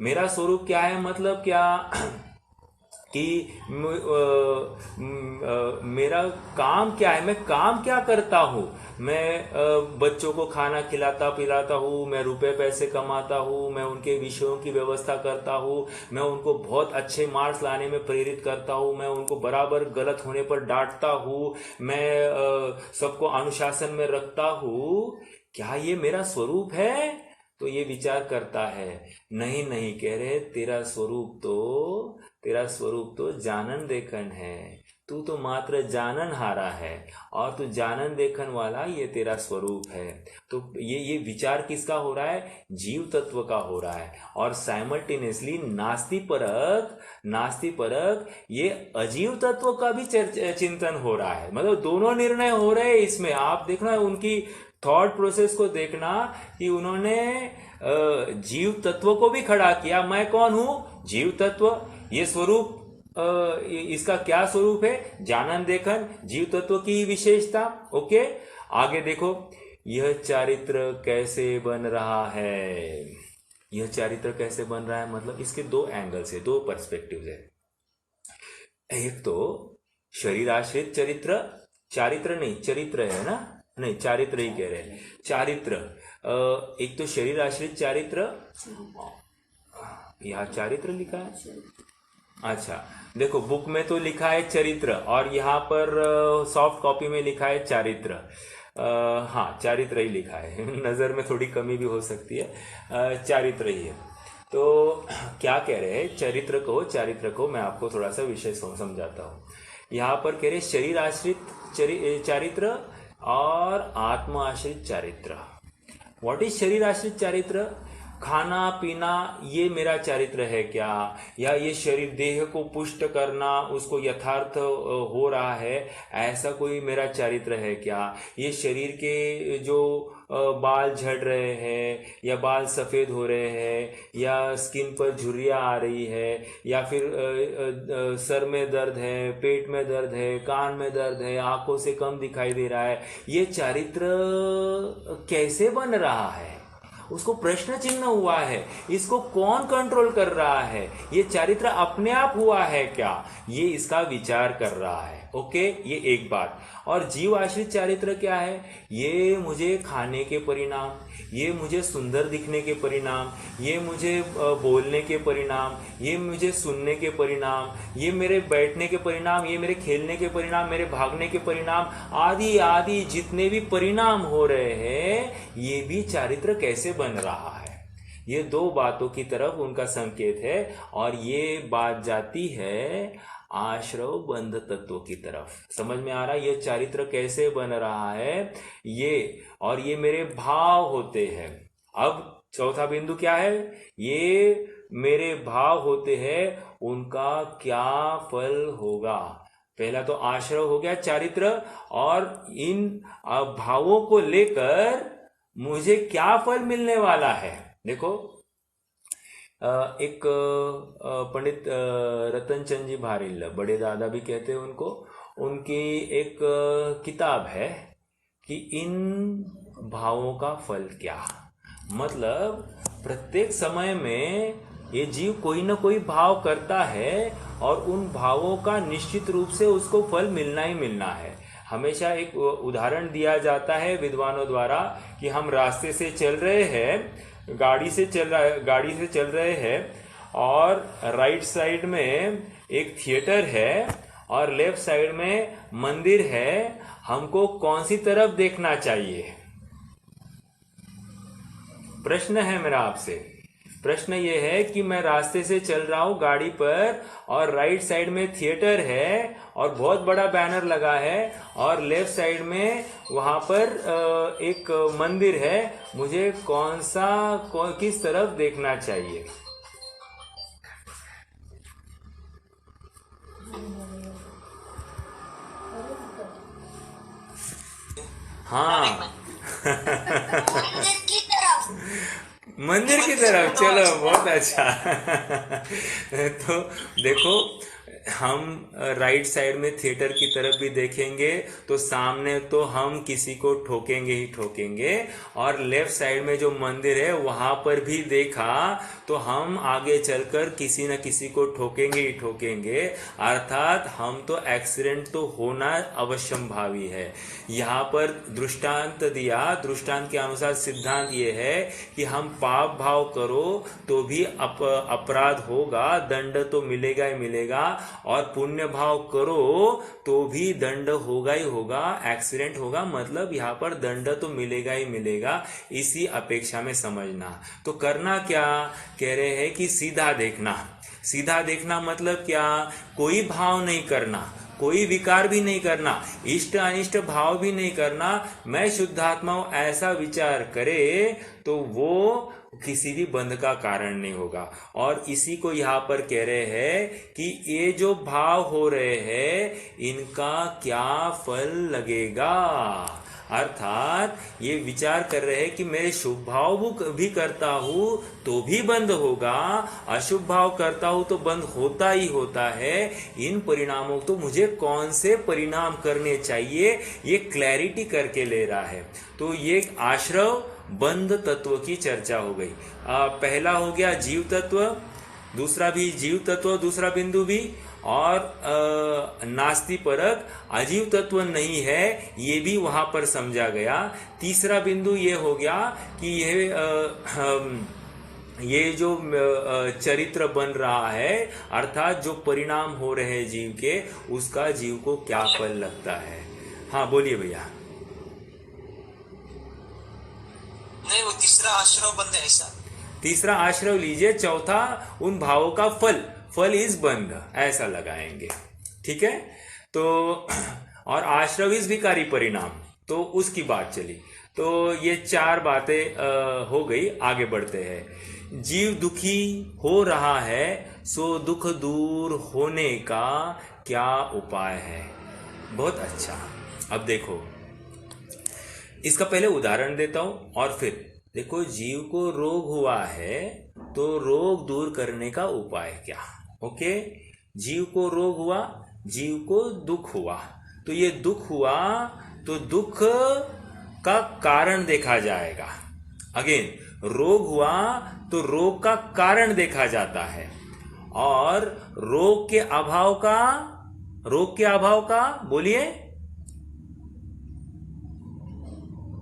मेरा स्वरूप क्या है मतलब क्या कि मेरा काम क्या है, मैं काम क्या करता हूँ। मैं बच्चों को खाना खिलाता पिलाता हूँ, मैं रुपए पैसे कमाता हूँ, मैं उनके विषयों की व्यवस्था करता हूँ, मैं उनको बहुत अच्छे मार्क्स लाने में प्रेरित करता हूँ, मैं उनको बराबर गलत होने पर डांटता हूँ, मैं सबको अनुशासन में रखता हूँ। क्या ये मेरा स्वरूप है? तो ये विचार करता है, नहीं कह रहे तेरा स्वरूप तो जानन देखन है। तू तो मात्र जानन हारा है और तू जानन देखन वाला, ये तेरा स्वरूप है। तो ये विचार किसका हो रहा है? जीव तत्व का हो रहा है। और साइमल्टेनियसली नास्ति परक ये अजीव तत्व का भी चिंतन हो रहा है। मतलब दोनों निर्णय हो रहे हैं इसमें। आप देखना उनकी थॉट प्रोसेस को देखना कि उन्होंने जीव तत्व को भी खड़ा किया। मैं कौन हूं? जीव तत्व। ये स्वरूप, इसका क्या स्वरूप है? जानन देखन, जीव तत्व की विशेषता। ओके, आगे देखो, यह चारित्र कैसे बन रहा है। यह चारित्र कैसे बन रहा है मतलब इसके 2 एंगल्स है, 2 पर्सपेक्टिव है। एक तो शरीर आश्रित चारित्र नहीं, चरित्र है ना, नहीं चारित्र ही कह रहे हैं, चारित्र। एक तो शरीर आश्रित चारित्र, यहाँ चारित्र लिखा है। अच्छा देखो, बुक में तो लिखा है चरित्र और यहाँ पर सॉफ्ट कॉपी में लिखा है चारित्र। हाँ, चारित्र ही लिखा है, नजर में थोड़ी कमी भी हो सकती है, चारित्र ही है। तो क्या कह रहे हैं? चारित्र को मैं आपको थोड़ा सा विषय समझाता हूँ। यहाँ पर कह रहे शरीर आश्रित चारित्र और आत्मा आश्रित चारित्र। व्हाट इज शरीर आश्रित चारित्र? खाना पीना ये मेरा चरित्र है क्या, या ये शरीर देह को पुष्ट करना उसको यथार्थ हो रहा है, ऐसा कोई मेरा चरित्र है क्या, ये शरीर के जो बाल झड़ रहे हैं या बाल सफ़ेद हो रहे हैं या स्किन पर झुर्रियाँ आ रही है या फिर सर में दर्द है, पेट में दर्द है, कान में दर्द है, आंखों से कम दिखाई दे रहा है, ये चरित्र कैसे बन रहा है, उसको प्रश्न चिन्ह हुआ है। इसको कौन कंट्रोल कर रहा है, ये चरित्र अपने आप हुआ है क्या, ये इसका विचार कर रहा है। ओके, ये एक बात। और जीव आश्रित चरित्र क्या है, ये मुझे खाने के परिणाम, ये मुझे सुंदर दिखने के परिणाम, ये मुझे बोलने के परिणाम, ये मुझे सुनने के परिणाम, ये मेरे बैठने के परिणाम, ये मेरे खेलने के परिणाम, मेरे भागने के परिणाम, आदि आदि जितने भी परिणाम हो रहे हैं, ये भी चरित्र कैसे बन रहा है। ये दो बातों की तरफ उनका संकेत है। और ये बात जाती है आश्रव बंध तत्व की तरफ। समझ में आ रहा है ये चरित्र कैसे बन रहा है, ये और ये मेरे भाव होते हैं। अब चौथा बिंदु क्या है, ये मेरे भाव होते हैं, उनका क्या फल होगा। पहला तो आश्रव हो गया चरित्र, और इन भावों को लेकर मुझे क्या फल मिलने वाला है। देखो, एक पंडित रतनचंद जी भारिल, बड़े दादा भी कहते हैं उनको, उनकी एक किताब है कि इन भावों का फल क्या। मतलब प्रत्येक समय में ये जीव कोई ना कोई भाव करता है और उन भावों का निश्चित रूप से उसको फल मिलना ही मिलना है। हमेशा एक उदाहरण दिया जाता है विद्वानों द्वारा कि हम रास्ते से चल रहे हैं, गाड़ी से चल रहे हैं और राइट साइड में एक थिएटर है और लेफ्ट साइड में मंदिर है, हमको कौन सी तरफ देखना चाहिए। प्रश्न है मेरा आपसे, प्रश्न ये है कि मैं रास्ते से चल रहा हूँ गाड़ी पर और राइट साइड में थिएटर है और बहुत बड़ा बैनर लगा है और लेफ्ट साइड में वहां पर एक मंदिर है, मुझे किस तरफ देखना चाहिए। हाँ मंदिर की तरफ, चलो बहुत अच्छा। तो देखो, हम राइट साइड में थिएटर की तरफ भी देखेंगे तो सामने तो हम किसी को ठोकेंगे ही ठोकेंगे, और लेफ्ट साइड में जो मंदिर है वहां पर भी देखा तो हम आगे चलकर किसी न किसी को ठोकेंगे ही ठोकेंगे। अर्थात हम तो एक्सीडेंट तो होना अवश्यंभावी है। यहाँ पर दृष्टांत दिया, दृष्टांत के अनुसार सिद्धांत ये है कि हम पाप भाव करो तो भी अपराध होगा, दंड तो मिलेगा ही मिलेगा, और पुण्य भाव करो तो भी दंड होगा ही होगा, एक्सीडेंट होगा, मतलब यहाँ पर दंड तो मिलेगा ही मिलेगा। इसी अपेक्षा में समझना। तो करना क्या, कह रहे हैं कि सीधा देखना। सीधा देखना मतलब क्या, कोई भाव नहीं करना, कोई विकार भी नहीं करना, इष्ट अनिष्ट भाव भी नहीं करना। मैं शुद्धात्मा हूं ऐसा विचार करे तो वो किसी भी बंध का कारण नहीं होगा। और इसी को यहाँ पर कह रहे हैं कि ये जो भाव हो रहे हैं इनका क्या फल लगेगा। अर्थात ये विचार कर रहे हैं कि मैं शुभ भाव भी करता हूं तो भी बंद होगा, अशुभ भाव करता हूं तो बंद होता ही होता है। इन परिणामों तो मुझे कौन से परिणाम करने चाहिए, ये क्लैरिटी करके ले रहा है। तो ये आश्रव बंध तत्व की चर्चा हो गई। पहला हो गया जीव तत्व, दूसरा भी जीव तत्व, दूसरा बिंदु भी, और नास्ति परक अजीव तत्व नहीं है, ये भी वहां पर समझा गया। तीसरा बिंदु ये हो गया कि ये जो चरित्र बन रहा है, अर्थात जो परिणाम हो रहे हैं जीव के, उसका जीव को क्या फल लगता है। हाँ बोलिए भैया। नहीं, वो तीसरा आश्रव बंद है ऐसा। तीसरा आश्रव लीजिए, चौथा उन भावों का फल इस बंध, ऐसा लगाएंगे। ठीक है। तो और आश्रव इस विकारी परिणाम, तो उसकी बात चली। तो ये 4 बातें हो गई। आगे बढ़ते हैं। जीव दुखी हो रहा है, सो दुख दूर होने का क्या उपाय है? बहुत अच्छा। अब देखो, इसका पहले उदाहरण देता हूं और फिर देखो, जीव को रोग हुआ है तो रोग दूर करने का उपाय क्या? ओके, जीव को रोग हुआ, जीव को दुख हुआ, तो ये दुख हुआ तो दुख का कारण देखा जाएगा। अगेन, रोग हुआ तो रोग का कारण देखा जाता है, और रोग के अभाव का बोलिए,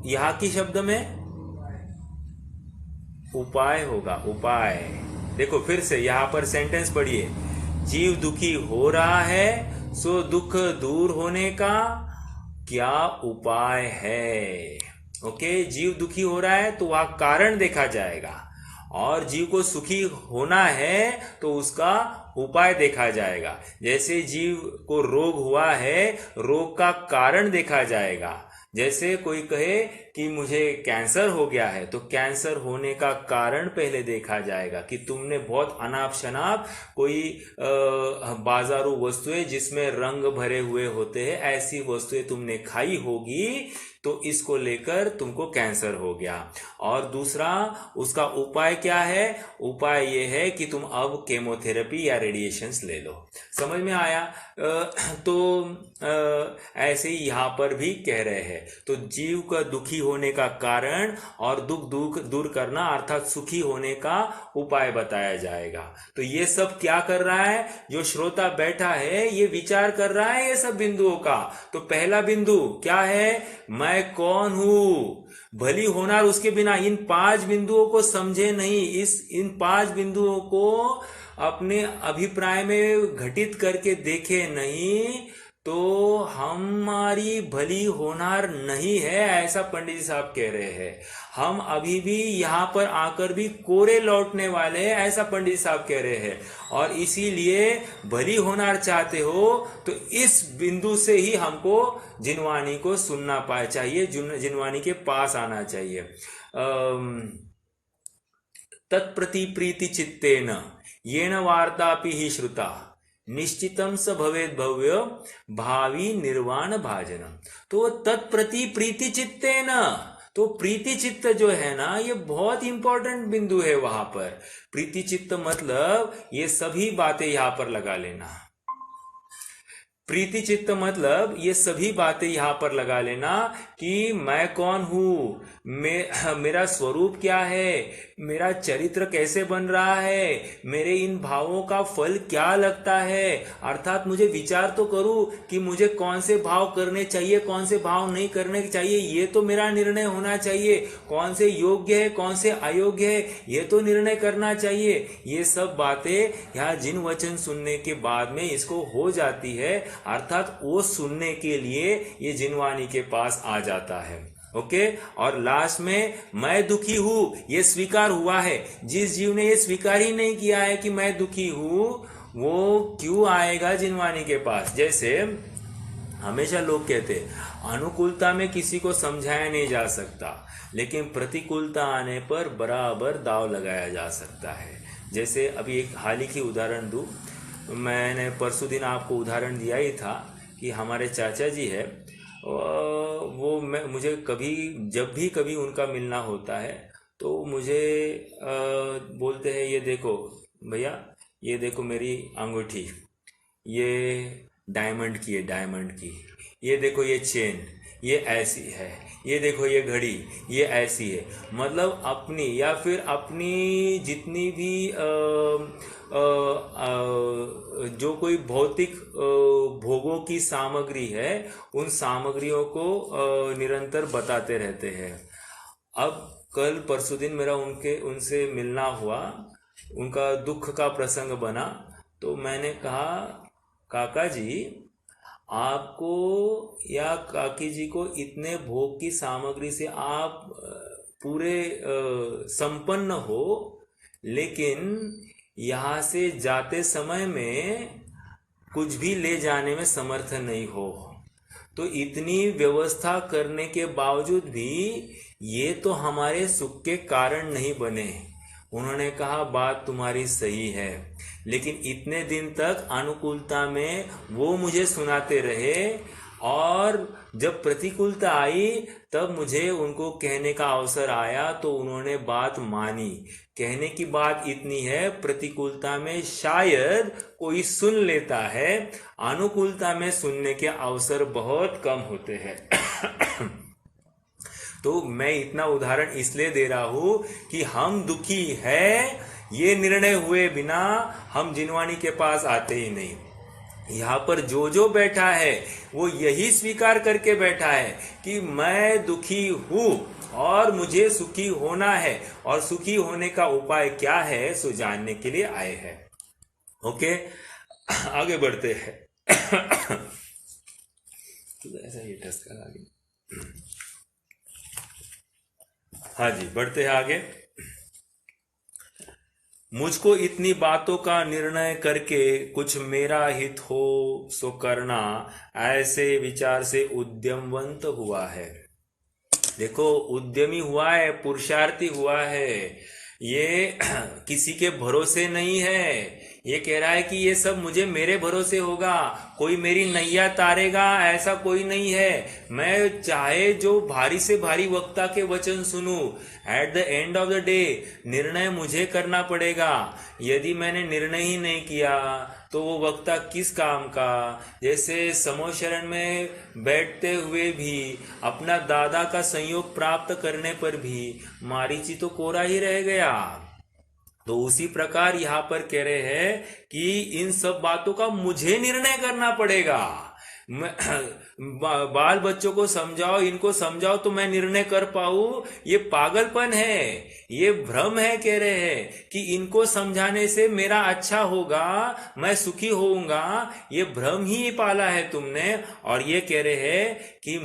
यहां की शब्द में उपाय होगा। उपाय देखो, फिर से यहां पर सेंटेंस पढ़िए। जीव दुखी हो रहा है, सो दुख दूर होने का क्या उपाय है? ओके, जीव दुखी हो रहा है तो वह कारण देखा जाएगा, और जीव को सुखी होना है तो उसका उपाय देखा जाएगा। जैसे जीव को रोग हुआ है, रोग का कारण देखा जाएगा। जैसे कोई कहे कि मुझे कैंसर हो गया है, तो कैंसर होने का कारण पहले देखा जाएगा कि तुमने बहुत अनाप शनाप कोई बाजारू वस्तुएं जिसमें रंग भरे हुए होते हैं, ऐसी वस्तुएं तुमने खाई होगी, तो इसको लेकर तुमको कैंसर हो गया। और दूसरा, उसका उपाय क्या है? उपाय ये है कि तुम अब केमोथेरेपी या रेडिएशंस ले लो। समझ में आया? तो ऐसे ही यहां पर भी कह रहे हैं। तो जीव का दुखी होने का कारण और दुख दूर करना अर्थात सुखी होने का उपाय बताया जाएगा। तो ये सब क्या कर रहा है? जो श्रोता बैठा है ये विचार कर रहा है ये सब बिंदुओं का। तो पहला बिंदु क्या है? मैं कौन हूं? भली होनार उसके बिना इन 5 बिंदुओं को समझे नहीं, इन 5 बिंदुओं को अपने अभिप्राय में घटित करके देखे नहीं, तो हमारी भली होनार नहीं है, ऐसा पंडित जी साहब कह रहे हैं। हम अभी भी यहां पर आकर भी कोरे लौटने वाले हैं, ऐसा पंडित साहब कह रहे हैं। और इसीलिए भली होनार चाहते हो तो इस बिंदु से ही हमको जिनवानी को सुनना चाहिए, जिनवानी के पास आना चाहिए। तत्प्रति प्रीति चित्तेन येन वार्तापि ही श्रुता निश्चितम स भवेद भव्य भावी निर्वाण भाजनम। तो तत्प्रति प्रीति चित्तेन, तो प्रीति चित्त जो है ना, ये बहुत इंपॉर्टेंट बिंदु है। वहां पर प्रीति चित्त मतलब ये सभी बातें यहां पर लगा लेना। प्रीति चित्त मतलब ये सभी बातें यहां पर लगा लेना कि मैं कौन हूं, मेरा स्वरूप क्या है, मेरा चरित्र कैसे बन रहा है, मेरे इन भावों का फल क्या लगता है। अर्थात मुझे विचार तो करूं कि मुझे कौन से भाव करने चाहिए, कौन से भाव नहीं करने चाहिए, ये तो मेरा निर्णय होना चाहिए। कौन से योग्य है, कौन से अयोग्य है, ये तो निर्णय करना चाहिए। ये सब बातें यहाँ जिन वचन सुनने के बाद में इसको हो जाती है, अर्थात वो सुनने के लिए ये जिनवानी के पास आ जाता है। ओके, और लास्ट में मैं दुखी हूं, ये स्वीकार हुआ है। जिस जीव ने ये स्वीकार ही नहीं किया है कि मैं दुखी हूं, वो क्यों आएगा जिनवानी के पास? जैसे हमेशा लोग कहते अनुकूलता में किसी को समझाया नहीं जा सकता, लेकिन प्रतिकूलता आने पर बराबर दाव लगाया जा सकता है। जैसे अभी एक हाल ही की उदाहरण दूं, मैंने परसों दिन आपको उदाहरण दिया ही था कि हमारे चाचा जी है, वो मुझे जब भी कभी उनका मिलना होता है तो मुझे बोलते हैं, ये देखो भैया, ये देखो मेरी अंगूठी, ये डायमंड की है, डायमंड की। ये देखो ये चेन, ये ऐसी है। ये देखो ये घड़ी, ये ऐसी है। मतलब अपनी या फिर अपनी जितनी भी जो कोई भौतिक भोगों की सामग्री है, उन सामग्रियों को निरंतर बताते रहते हैं। अब कल परसों दिन मेरा उनसे मिलना हुआ, उनका दुख का प्रसंग बना, तो मैंने कहा काका जी, आपको या काकी जी को इतने भोग की सामग्री से आप पूरे संपन्न हो, लेकिन यहाँ से जाते समय में कुछ भी ले जाने में समर्थ नहीं हो। तो इतनी व्यवस्था करने के बावजूद भी ये तो हमारे सुख के कारण नहीं बने। उन्होंने कहा बात तुम्हारी सही है, लेकिन इतने दिन तक अनुकूलता में वो मुझे सुनाते रहे, और जब प्रतिकूलता आई तब मुझे उनको कहने का अवसर आया तो उन्होंने बात मानी। कहने की बात इतनी है, प्रतिकूलता में शायद कोई सुन लेता है, अनुकूलता में सुनने के अवसर बहुत कम होते हैं। तो मैं इतना उदाहरण इसलिए दे रहा हूं कि हम दुखी है ये निर्णय हुए बिना हम जिनवानी के पास आते ही नहीं। यहाँ पर जो बैठा है वो यही स्वीकार करके बैठा है कि मैं दुखी हूं और मुझे सुखी होना है, और सुखी होने का उपाय क्या है सो जानने के लिए आए हैं। ओके, आगे बढ़ते हैं। तो ऐसा ही टेस्ट कर आगे। हाँ जी, बढ़ते हैं आगे। मुझको इतनी बातों का निर्णय करके कुछ मेरा हित हो सो करना, ऐसे विचार से उद्यमवंत हुआ है। देखो, उद्यमी हुआ है, पुरुषार्थी हुआ है, ये किसी के भरोसे नहीं है। ये कह रहा है कि ये सब मुझे मेरे भरोसे होगा, कोई मेरी नैया तारेगा, ऐसा कोई नहीं है। मैं चाहे जो भारी से भारी वक्ता के वचन सुनूं, at the end of the day निर्णय मुझे करना पड़ेगा। यदि मैंने निर्णय ही नहीं किया तो वो वक्ता किस काम का। जैसे समोशरण में बैठते हुए भी अपना दादा का संयोग प्राप्त करने पर भी मारीची तो कोरा ही रह गया। तो उसी प्रकार यहाँ पर कह रहे हैं कि इन सब बातों का मुझे निर्णय करना पड़ेगा। बाल बच्चों को समझाओ, इनको समझाओ तो मैं निर्णय कर पाऊं, ये पागलपन है, ये भ्रम है। कह रहे हैं कि इनको समझाने से मेरा अच्छा होगा, मैं सुखी होऊंगा, ये भ्रम ही पाला है तुमने। और ये कह रहे हैं कि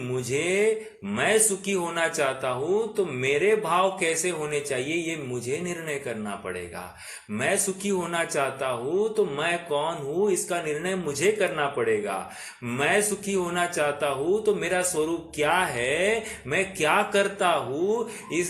मैं सुखी होना चाहता हूं तो मेरे भाव कैसे होने चाहिए ये मुझे निर्णय करना पड़ेगा। मैं सुखी होना चाहता हूं तो मैं कौन हूं इसका निर्णय मुझे करना पड़ेगा। मैं सुखी होना चाहता हूं तो मेरा स्वरूप क्या है, मैं क्या करता हूं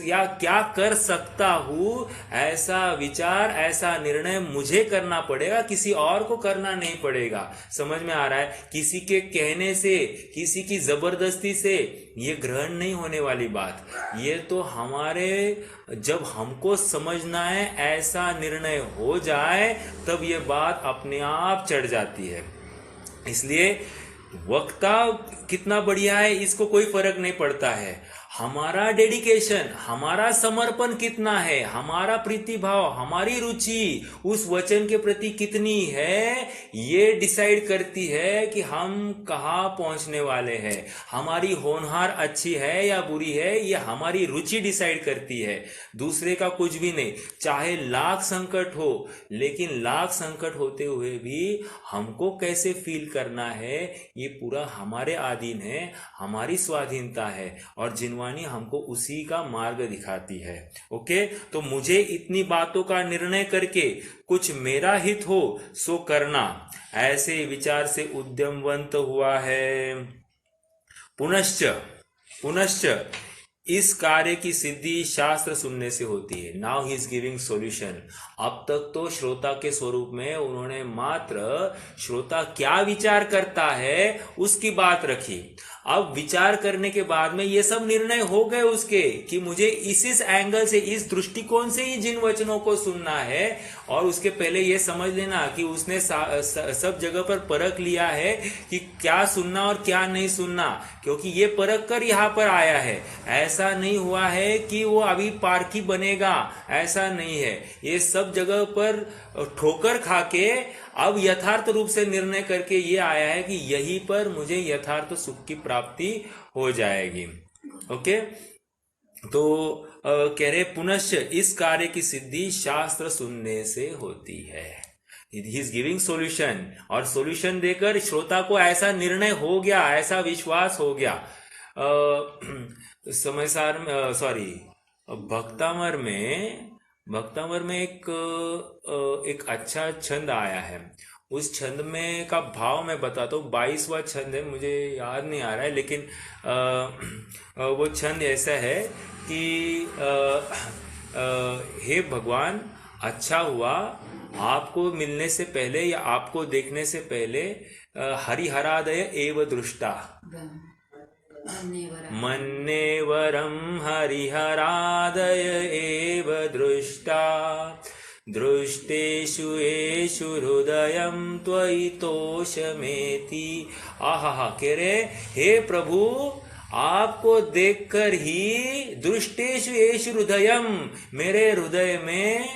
या क्या कर सकता हूं, ऐसा विचार, ऐसा निर्णय मुझे करना पड़ेगा, किसी और को करना नहीं पड़ेगा। समझ में आ रहा है? किसी के कहने से, किसी की जबरदस्ती से ये ग्रहण नहीं होने वाली बात। ये तो हमारे, जब हमको समझना है ऐसा निर्णय हो जाए तब ये बात अपने आप चढ़ जाती है। इसलिए वक्ता कितना बढ़िया है इसको कोई फर्क नहीं पड़ता है, हमारा डेडिकेशन, हमारा समर्पण कितना है, हमारा प्रीतिभाव, हमारी रुचि उस वचन के प्रति कितनी है, ये डिसाइड करती है कि हम कहाँ पहुंचने वाले हैं। हमारी होनहार अच्छी है या बुरी है, ये हमारी रुचि डिसाइड करती है, दूसरे का कुछ भी नहीं। चाहे लाख संकट हो, लेकिन लाख संकट होते हुए भी हमको कैसे फील करना है ये पूरा हमारे अधीन है, हमारी स्वाधीनता है, और जिनवानी हमको उसी का मार्ग दिखाती है। ओके, तो मुझे इतनी बातों का निर्णय करके कुछ मेरा हित हो सो करना, ऐसे विचार से उद्यमवंत हुआ है। पुनश्च इस कार्य की सिद्धि शास्त्र सुनने से होती है। Now he is giving solution. अब तक तो श्रोता के स्वरूप में उन्होंने मात्र श्रोता क्या विचार करता है उसकी बात रखी। अब विचार करने के बाद में ये सब निर्णय हो गए उसके कि मुझे इस एंगल से, इस दृष्टिकोण से ही जिन वचनों को सुनना है। और उसके पहले ये समझ लेना कि उसने सब जगह पर परख लिया है कि क्या सुनना और क्या नहीं सुनना, क्योंकि ये परख कर यहाँ पर आया है। ऐसा नहीं हुआ है कि वो अभी पारखी बनेगा, ऐसा नहीं है। ये सब जगह पर ठोकर खा के अब यथार्थ रूप से निर्णय करके ये आया है कि यहीं पर मुझे यथार्थ सुख की प्राप्ति हो जाएगी। ओके, तो कह रहे पुनश्च इस कार्य की सिद्धि शास्त्र सुनने से होती है। ही इज गिविंग सॉल्यूशन, और सॉल्यूशन देकर श्रोता को ऐसा निर्णय हो गया, ऐसा विश्वास हो गया। समयसार सॉरी भक्तामर में एक अच्छा छंद आया है। उस छंद में का भाव मैं बताता हूँ। 22वां छंद है, मुझे याद नहीं आ रहा है, लेकिन वो छंद ऐसा है कि हे भगवान, अच्छा हुआ आपको मिलने से पहले या आपको देखने से पहले हरिहरादय एव दृष्टा, मन्नेवरम हरिहरादय एव दृष्टा, दृष्टेषु येषु हृदयं त्वयि तोषमेति। आहा, कह रहे हे प्रभु, आपको देखकर ही दृष्टेषु येषु हृदयम, मेरे हृदय में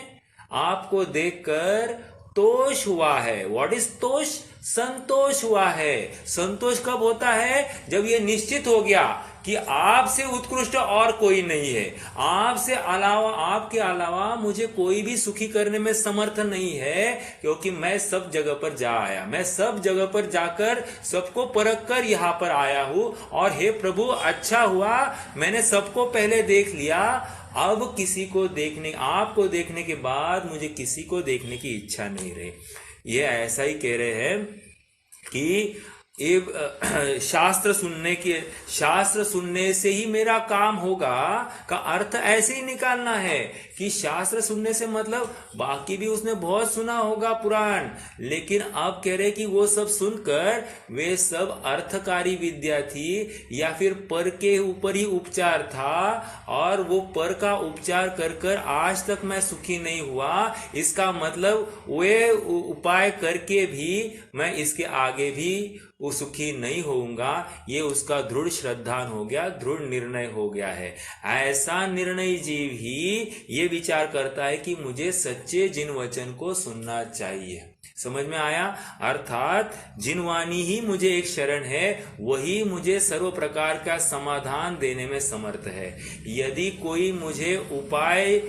आपको देखकर तोष हुआ है। What is तोष? संतोष हुआ है। संतोष कब होता है? जब ये निश्चित हो गया कि आपसे उत्कृष्ट और कोई नहीं है, आपसे अलावा, आपके अलावा मुझे कोई भी सुखी करने में समर्थ नहीं है, क्योंकि मैं सब जगह पर जा आया, मैं सब जगह पर जाकर सबको परख कर यहां पर आया हूं। और हे प्रभु, अच्छा हुआ मैंने सबको पहले देख लिया, अब किसी को देखने, आपको देखने के बाद मुझे किसी को देखने की इच्छा नहीं रही। ये ऐसा ही कह रहे हैं कि शास्त्र सुनने से ही मेरा काम होगा का अर्थ ऐसे ही निकालना है कि शास्त्र सुनने से मतलब बाकी भी उसने बहुत सुना होगा पुराण, लेकिन अब कह रहे कि वो सब सुनकर वे सब अर्थकारी विद्या थी या फिर पर के ऊपर ही उपचार था, और वो पर का उपचार कर कर आज तक मैं सुखी नहीं हुआ। इसका मतलब वे उपाय करके भी मैं इसके आगे भी वो सुखी नहीं होऊंगा। ये उसका दृढ़ श्रद्धान हो गया, दृढ़ निर्णय हो गया है। ऐसा निर्णय जीव ही ये विचार करता है कि मुझे सच्चे जिन वचन को सुनना चाहिए। समझ में आया? अर्थात जिन वाणी ही मुझे एक शरण है, वही मुझे सर्व प्रकार का समाधान देने में समर्थ है। यदि कोई मुझे उपाय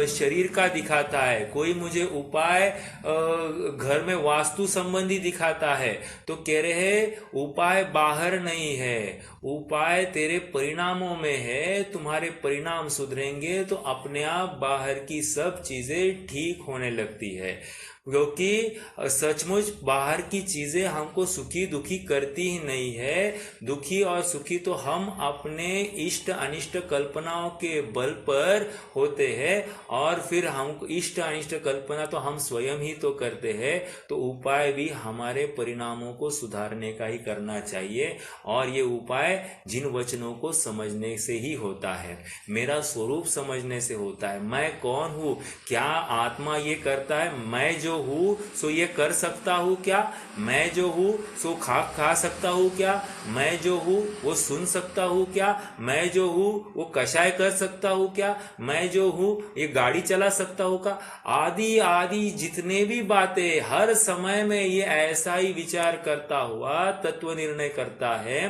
शरीर का दिखाता है, कोई मुझे उपाय घर में वास्तु संबंधी दिखाता है, तो कह रहे हैं उपाय बाहर नहीं है, उपाय तेरे परिणामों में है। तुम्हारे परिणाम सुधरेंगे तो अपने आप बाहर की सब चीजें ठीक होने लगती है, क्योंकि सचमुच बाहर की चीजें हमको सुखी दुखी करती ही नहीं है। दुखी और सुखी तो हम अपने इष्ट अनिष्ट कल्पनाओं के बल पर होते हैं, और फिर हम इष्ट अनिष्ट कल्पना तो हम स्वयं ही तो करते हैं। तो उपाय भी हमारे परिणामों को सुधारने का ही करना चाहिए, और ये उपाय जिन वचनों को समझने से ही होता है, मेरा स्वरूप समझने से होता है। मैं कौन हूँ? क्या आत्मा ये करता है? मैं जो हूँ सो ये कर सकता हूँ क्या? मैं जो हूँ सो खा सकता हूँ क्या? मैं जो हूँ वो सुन सकता हूँ क्या? मैं जो हूँ वो कषाय कर सकता हूँ क्या? मैं जो हूँ ये गाड़ी चला सकता हूँ क्या? आदि आदि जितने भी बातें, हर समय में ये ऐसा ही विचार करता हुआ तत्व निर्णय करता है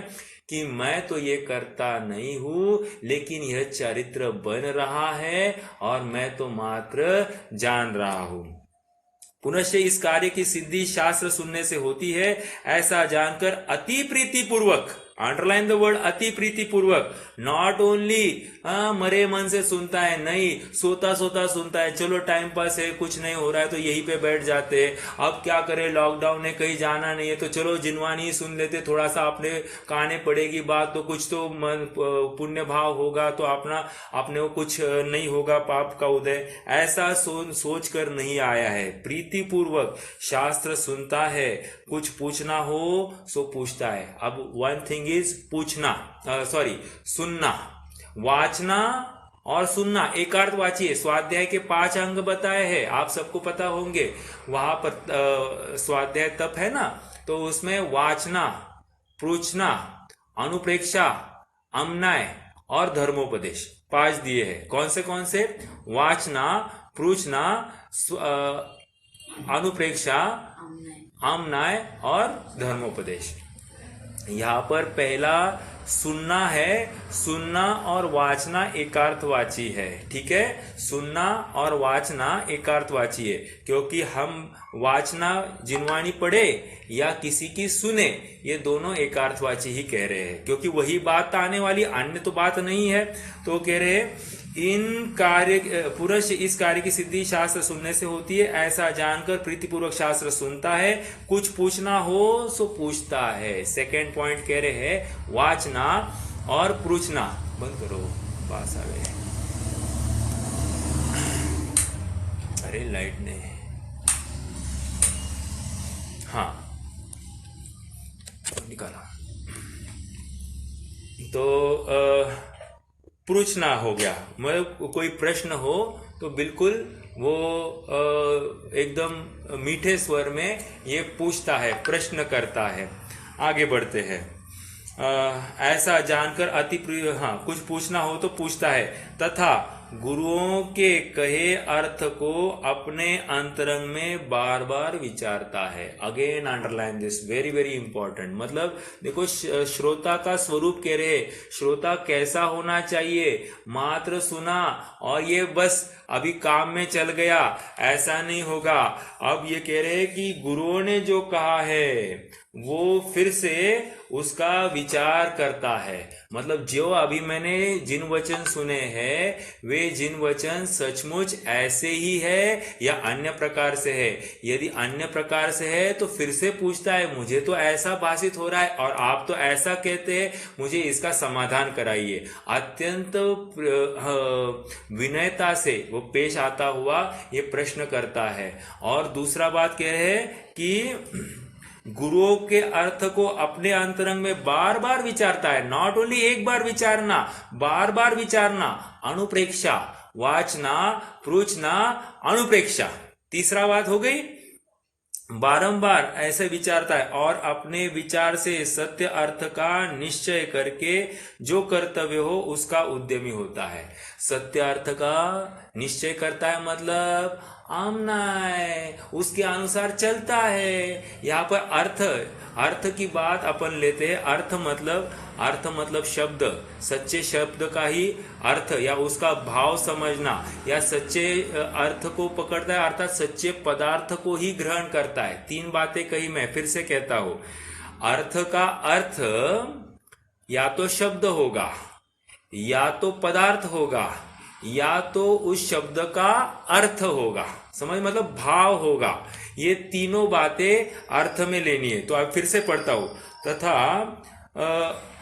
कि मैं तो ये करता नहीं हूं, लेकिन यह चरित्र बन रहा है और मैं तो मात्र जान रहा हूं। पुनश्च इस कार्य की सिद्धि शास्त्र सुनने से होती है, ऐसा जानकर अति प्रीति पूर्वक, अंडरलाइन द वर्ड अति प्रीति पूर्वक, नॉट ओनली मरे मन से सुनता है, नहीं सोता सोता सुनता है, चलो टाइम पास है, कुछ नहीं हो रहा है तो यहीं पे बैठ जाते हैं, अब क्या करें लॉकडाउन है, कहीं जाना नहीं है तो चलो जिनवानी ही सुन लेते, थोड़ा सा अपने काने पड़ेगी बात तो कुछ तो मन पुण्य भाव होगा, तो अपने को कुछ नहीं होगा पाप का उदय, ऐसा सोच कर नहीं आया है। प्रीति पूर्वक शास्त्र सुनता है, कुछ पूछना हो सो पूछता है। अब वन थिंग इज पूछना, सुनना, वाचना और सुनना एकार्थवाची। स्वाध्याय के 5 अंग बताए हैं, आप सबको पता होंगे। वहां पर स्वाध्याय तप है ना, तो उसमें वाचना, पूछना, अनुप्रेक्षा, अमनाय और धर्मोपदेश 5 दिए हैं। कौन से? वाचना, पूछना, अनुप्रेक्षा, अमनाय और धर्मोपदेश। यहाँ पर पहला सुनना है, सुनना और वाचना एकार्थवाची है। ठीक है, सुनना और वाचना एकार्थवाची है, क्योंकि हम वाचना जिनवाणी पढ़े या किसी की सुने, ये दोनों एकार्थवाची ही कह रहे हैं, क्योंकि वही बात आने वाली, अन्य तो बात नहीं है। तो कह रहे हैं इन कार्य पुरुष इस कार्य की सिद्धि शास्त्र सुनने से होती है, ऐसा जानकर प्रीतिपूर्वक शास्त्र सुनता है, कुछ पूछना हो सो पूछता है। सेकेंड पॉइंट कह रहे हैं वाचना और पूछना। बंद करो, पास आ गए। अरे लाइट ने, हाँ निकाला। तो पूछना हो गया, मतलब कोई प्रश्न हो तो बिल्कुल वो एकदम मीठे स्वर में ये पूछता है, प्रश्न करता है। आगे बढ़ते हैं। ऐसा जानकर अति प्रिय, हाँ कुछ पूछना हो तो पूछता है, तथा गुरुओं के कहे अर्थ को अपने अंतरंग में बार बार विचारता है। Again underline this, very very important. मतलब देखो, श्रोता का स्वरूप कह रहे, श्रोता कैसा होना चाहिए, मात्र सुना और ये बस अभी काम में चल गया, ऐसा नहीं होगा। अब ये कह रहे कि गुरुओं ने जो कहा है वो फिर से उसका विचार करता है। मतलब जो अभी मैंने जिन वचन सुने हैं वे जिन वचन सचमुच ऐसे ही है या अन्य प्रकार से है। यदि अन्य प्रकार से है तो फिर से पूछता है, मुझे तो ऐसा भाषित हो रहा है और आप तो ऐसा कहते हैं, मुझे इसका समाधान कराइए। अत्यंत विनयता से वो पेश आता हुआ ये प्रश्न करता है। और दूसरा बात कह रहे हैं कि गुरुओं के अर्थ को अपने अंतरंग में बार बार विचारता है। नॉट ओनली एक बार विचारना, बार बार विचारना। अनुप्रेक्षा, वाचना, पूछना, अनुप्रेक्षा। तीसरा बात हो गई, बारंबार ऐसे विचारता है और अपने विचार से सत्य अर्थ का निश्चय करके जो कर्तव्य हो उसका उद्यमी होता है। सत्य अर्थ का निश्चय करता है, मतलब आमनाय उसके अनुसार चलता है। यहाँ पर अर्थ की बात अपन लेते हैं। अर्थ मतलब शब्द, सच्चे शब्द का ही अर्थ या उसका भाव समझना, या सच्चे अर्थ को पकड़ता है, अर्थात सच्चे पदार्थ को ही ग्रहण करता है। तीन बातें कही, मैं फिर से कहता हूं। अर्थ का अर्थ या तो शब्द होगा, या तो पदार्थ होगा, या तो उस शब्द का अर्थ होगा। समझ, मतलब भाव होगा। ये तीनों बातें अर्थ में लेनी है। तो अब फिर से पढ़ता हूं, तथा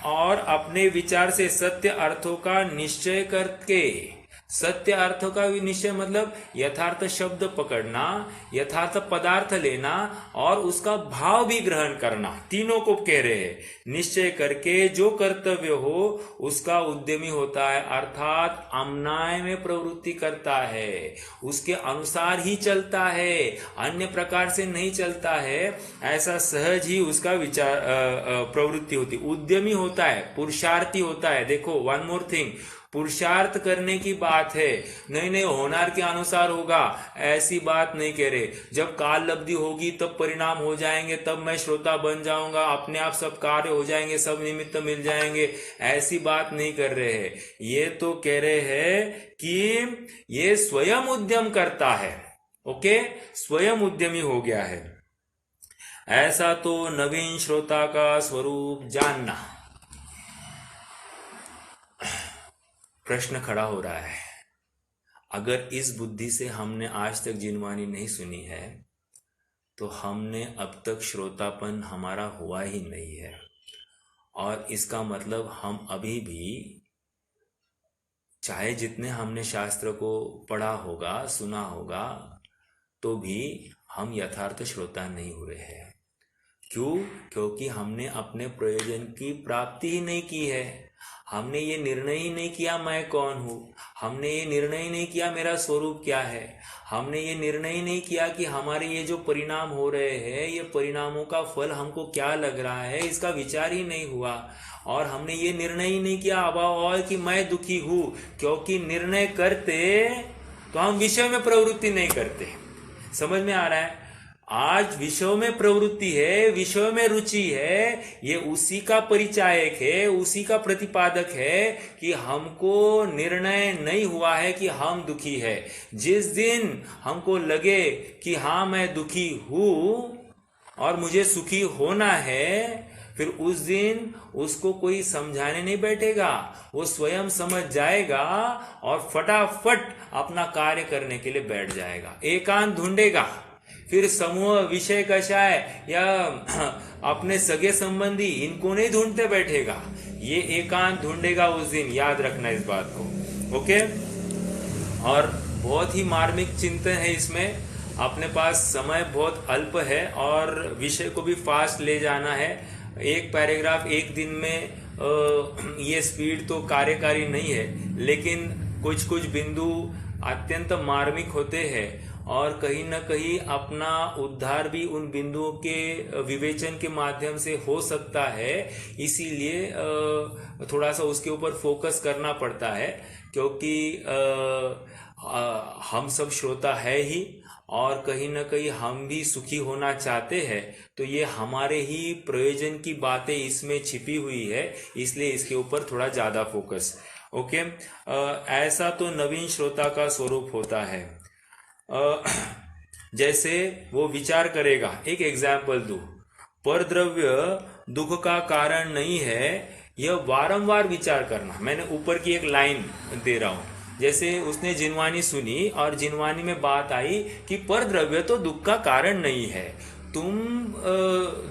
और अपने विचार से सत्य अर्थों का निश्चय करके। सत्य अर्थों का निश्चय मतलब यथार्थ शब्द पकड़ना, यथार्थ पदार्थ लेना और उसका भाव भी ग्रहण करना। तीनों को कह रहे हैं। निश्चय करके जो कर्तव्य हो उसका उद्यमी होता है, अर्थात अमनाय में प्रवृत्ति करता है, उसके अनुसार ही चलता है, अन्य प्रकार से नहीं चलता है। ऐसा सहज ही उसका विचार प्रवृत्ति होती, उद्यमी होता है, पुरुषार्थी होता है। देखो, वन मोर थिंग, पुरुषार्थ करने की बात है, नहीं होनार के अनुसार होगा, ऐसी बात नहीं कह रहे। जब काल लब्धि होगी तब परिणाम हो जाएंगे, तब मैं श्रोता बन जाऊंगा, अपने आप सब कार्य हो जाएंगे, सब निमित्त मिल जाएंगे, ऐसी बात नहीं कर रहे हैं। ये तो कह रहे हैं कि ये स्वयं उद्यम करता है। ओके, स्वयं उद्यमी हो गया है। ऐसा तो नवीन श्रोता का स्वरूप जानना। प्रश्न खड़ा हो रहा है, अगर इस बुद्धि से हमने आज तक जिनवाणी नहीं सुनी है तो हमने अब तक श्रोतापन हमारा हुआ ही नहीं है, और इसका मतलब हम अभी भी चाहे जितने हमने शास्त्र को पढ़ा होगा, सुना होगा, तो भी हम यथार्थ श्रोता नहीं हुए हैं। क्यों? क्योंकि हमने अपने प्रयोजन की प्राप्ति ही नहीं की है। हमने ये निर्णय ही नहीं किया मैं कौन हूँ, हमने ये निर्णय ही नहीं किया मेरा स्वरूप क्या है, हमने ये निर्णय ही नहीं किया कि हमारे ये जो परिणाम हो रहे हैं, ये परिणामों का फल हमको क्या लग रहा है, इसका विचार ही नहीं हुआ। और हमने ये निर्णय ही नहीं किया अभाव और कि मैं दुखी हूँ, क्योंकि निर्णय करते तो हम विषय में प्रवृत्ति नहीं करते। समझ में आ रहा है? आज विषयों में प्रवृत्ति है, विषयों में रुचि है, ये उसी का परिचायक है, उसी का प्रतिपादक है कि हमको निर्णय नहीं हुआ है कि हम दुखी है। जिस दिन हमको लगे कि हाँ मैं दुखी हूं और मुझे सुखी होना है, फिर उस दिन उसको कोई समझाने नहीं बैठेगा, वो स्वयं समझ जाएगा और फटाफट अपना कार्य करने के लिए बैठ जाएगा, एकांत ढूंढेगा। फिर समूह, विषय, कषाय या अपने सगे संबंधी, इनको नहीं ढूंढते बैठेगा, ये एकांत ढूंढेगा उस दिन। याद रखना इस बात को, ओके। और बहुत ही मार्मिक चिंतन है इसमें। अपने पास समय बहुत अल्प है और विषय को भी फास्ट ले जाना है। एक पैराग्राफ एक दिन में ये स्पीड तो कार्यकारी नहीं है, लेकिन कुछ कुछ बिंदु अत्यंत मार्मिक होते हैं और कहीं न कहीं अपना उद्धार भी उन बिंदुओं के विवेचन के माध्यम से हो सकता है। इसीलिए थोड़ा सा उसके ऊपर फोकस करना पड़ता है, क्योंकि हम सब श्रोता है ही और कहीं न कहीं हम भी सुखी होना चाहते हैं, तो ये हमारे ही प्रयोजन की बातें इसमें छिपी हुई है, इसलिए इसके ऊपर थोड़ा ज्यादा फोकस, ओके। ऐसा तो नवीन श्रोता का स्वरूप होता है। जैसे वो विचार करेगा, एक एग्जाम्पल दूं, परद्रव्य दुख का कारण नहीं है, यह वारंवार विचार करना। मैंने ऊपर की एक लाइन दे रहा हूं, जैसे उसने जिनवानी सुनी और जिनवानी में बात आई कि परद्रव्य तो दुख का कारण नहीं है, तुम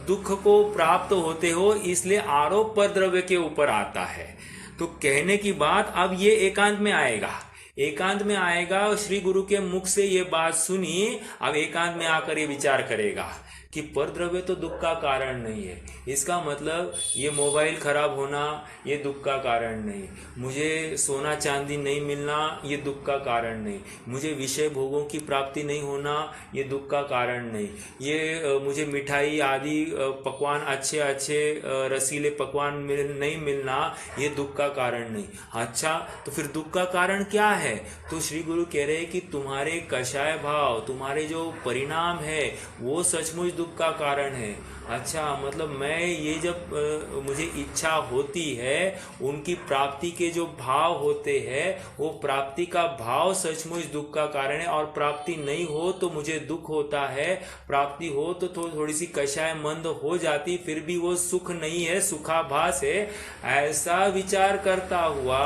दुख को प्राप्त होते हो, इसलिए आरोप परद्रव्य के ऊपर आता है। तो कहने की बात अब ये एकांत में आएगा, एकांत में आएगा। श्री गुरु के मुख से ये बात सुनी, अब एकांत में आकर ये विचार करेगा कि परद्रव्य तो दुख का कारण नहीं है। इसका मतलब ये मोबाइल खराब होना ये दुख का कारण नहीं, मुझे सोना चांदी नहीं मिलना ये दुख का कारण नहीं, मुझे विषय भोगों की प्राप्ति नहीं होना ये दुख का कारण नहीं, ये मुझे मिठाई आदि पकवान अच्छे अच्छे रसीले पकवान नहीं मिलना ये दुख का कारण नहीं। अच्छा, तो फिर दुख का कारण क्या है? तो श्री गुरु कह रहे हैं कि तुम्हारे कषाय भाव, तुम्हारे जो परिणाम है वो सचमुच दुख का कारण है। अच्छा, मतलब मैं ये जब मुझे इच्छा होती है, उनकी प्राप्ति के जो भाव होते हैं वो प्राप्ति का भाव सचमुच दुख का कारण है, और प्राप्ति नहीं हो तो मुझे दुख होता है, प्राप्ति हो तो थोड़ी सी कषाय मंद हो जाती, फिर भी वो सुख नहीं है, सुखाभास है। ऐसा विचार करता हुआ,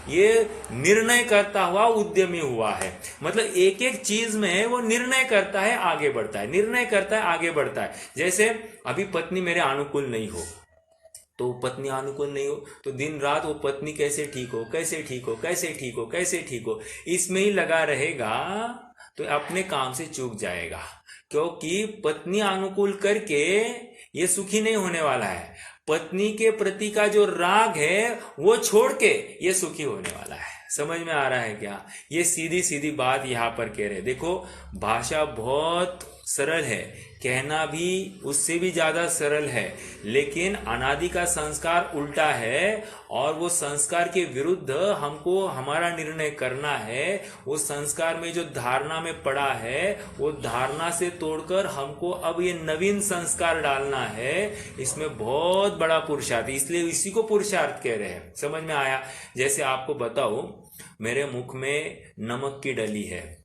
ये निर्णय करता हुआ उद्यमी हुआ है। मतलब एक एक चीज में वो निर्णय करता है, आगे बढ़ता है, निर्णय करता है, आगे बढ़ता है। जैसे अभी पत्नी मेरे अनुकूल नहीं हो, तो पत्नी अनुकूल नहीं हो तो दिन रात वो पत्नी कैसे ठीक हो, कैसे ठीक हो, कैसे ठीक हो, कैसे ठीक हो, इसमें ही लगा रहेगा, तो अपने काम से चूक जाएगा। क्योंकि पत्नी अनुकूल करके ये सुखी नहीं होने वाला है। पत्नी के प्रति का जो राग है वो छोड़ के ये सुखी होने वाला है। समझ में आ रहा है क्या? ये सीधी सीधी बात यहाँ पर कह रहे। देखो, भाषा बहुत सरल है, कहना भी उससे भी ज्यादा सरल है, लेकिन अनादि का संस्कार उल्टा है और वो संस्कार के विरुद्ध हमको हमारा निर्णय करना है। वो संस्कार में जो धारणा में पड़ा है वो धारणा से तोड़कर हमको अब ये नवीन संस्कार डालना है। इसमें बहुत बड़ा पुरुषार्थ, इसलिए इसी को पुरुषार्थ कह रहे हैं। समझ में आया? जैसे आपको बताओ, मेरे मुख में नमक की डली है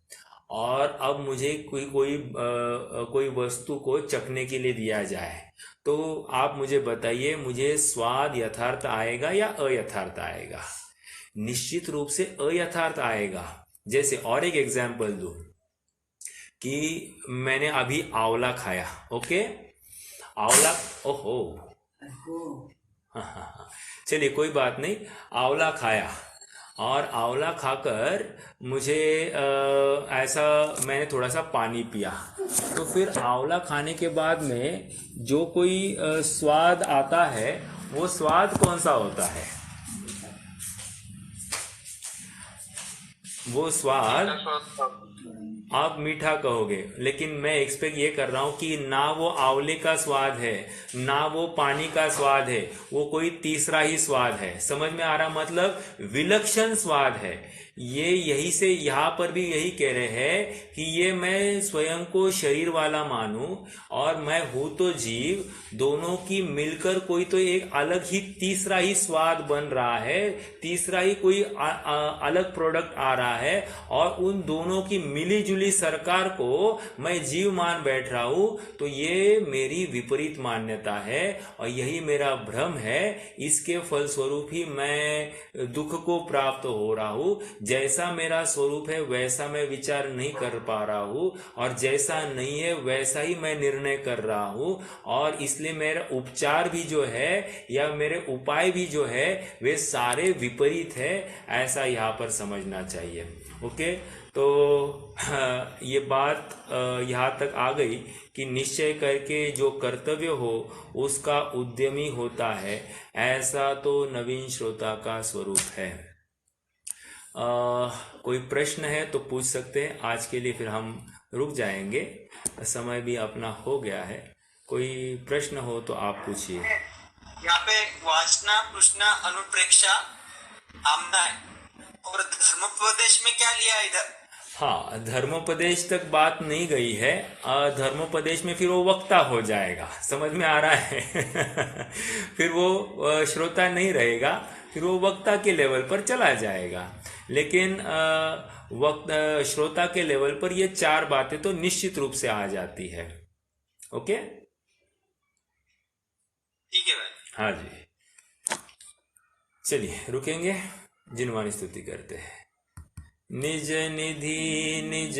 और अब मुझे कोई वस्तु को चखने के लिए दिया जाए, तो आप मुझे बताइए, मुझे स्वाद यथार्थ आएगा या अयथार्थ आएगा? निश्चित रूप से अयथार्थ आएगा। जैसे और एक एग्जाम्पल दूं कि मैंने अभी आंवला खाया, ओके, आंवला, ओहो, हाँ, चलिए कोई बात नहीं, आंवला खाया और आंवला खाकर मुझे ऐसा, मैंने थोड़ा सा पानी पिया, तो फिर आंवला खाने के बाद में जो कोई स्वाद आता है वो स्वाद कौन सा होता है? वो स्वाद आप मीठा कहोगे, लेकिन मैं एक्सपेक्ट ये कर रहा हूं कि ना वो आंवले का स्वाद है, ना वो पानी का स्वाद है, वो कोई तीसरा ही स्वाद है। समझ में आ रहा? मतलब विलक्षण स्वाद है। ये यही से यहाँ पर भी यही कह रहे हैं कि ये मैं स्वयं को शरीर वाला मानूं और मैं हूं तो जीव, दोनों की मिलकर कोई तो एक अलग ही तीसरा ही स्वाद बन रहा है, तीसरा ही कोई अलग प्रोडक्ट आ रहा है, और उन दोनों की मिली जुली सरकार को मैं जीव मान बैठ रहा हूं। तो ये मेरी विपरीत मान्यता है और यही मेरा भ्रम है। इसके फलस्वरूप ही मैं दुख को प्राप्त हो रहा हूं। जैसा मेरा स्वरूप है वैसा मैं विचार नहीं कर पा रहा हूं और जैसा नहीं है वैसा ही मैं निर्णय कर रहा हूं, और इसलिए मेरा उपचार भी जो है या मेरे उपाय भी जो है वे सारे विपरीत है, ऐसा यहाँ पर समझना चाहिए। ओके, तो ये बात यहाँ तक आ गई कि निश्चय करके जो कर्तव्य हो उसका उद्यमी होता है, ऐसा तो नवीन श्रोता का स्वरूप है। कोई प्रश्न है तो पूछ सकते हैं। आज के लिए फिर हम रुक जाएंगे, समय भी अपना हो गया है। कोई प्रश्न हो तो आप पूछिए। यहाँ पे वासना, तृष्णा, अनुप्रेक्षा, आमना है, और धर्मोपदेश में क्या लिया इधर? हाँ, धर्मोपदेश तक बात नहीं गई है। धर्मोपदेश में फिर वो वक्ता हो जाएगा, समझ में आ रहा है? फिर वो श्रोता नहीं रहेगा, फिर वो वक्ता के लेवल पर चला जाएगा। लेकिन श्रोता के लेवल पर ये चार बातें तो निश्चित रूप से आ जाती है। ओके, ठीक है भाई। हाँ जी, चलिए रुकेंगे, जिनवानी स्तुति करते हैं। निज निधि निज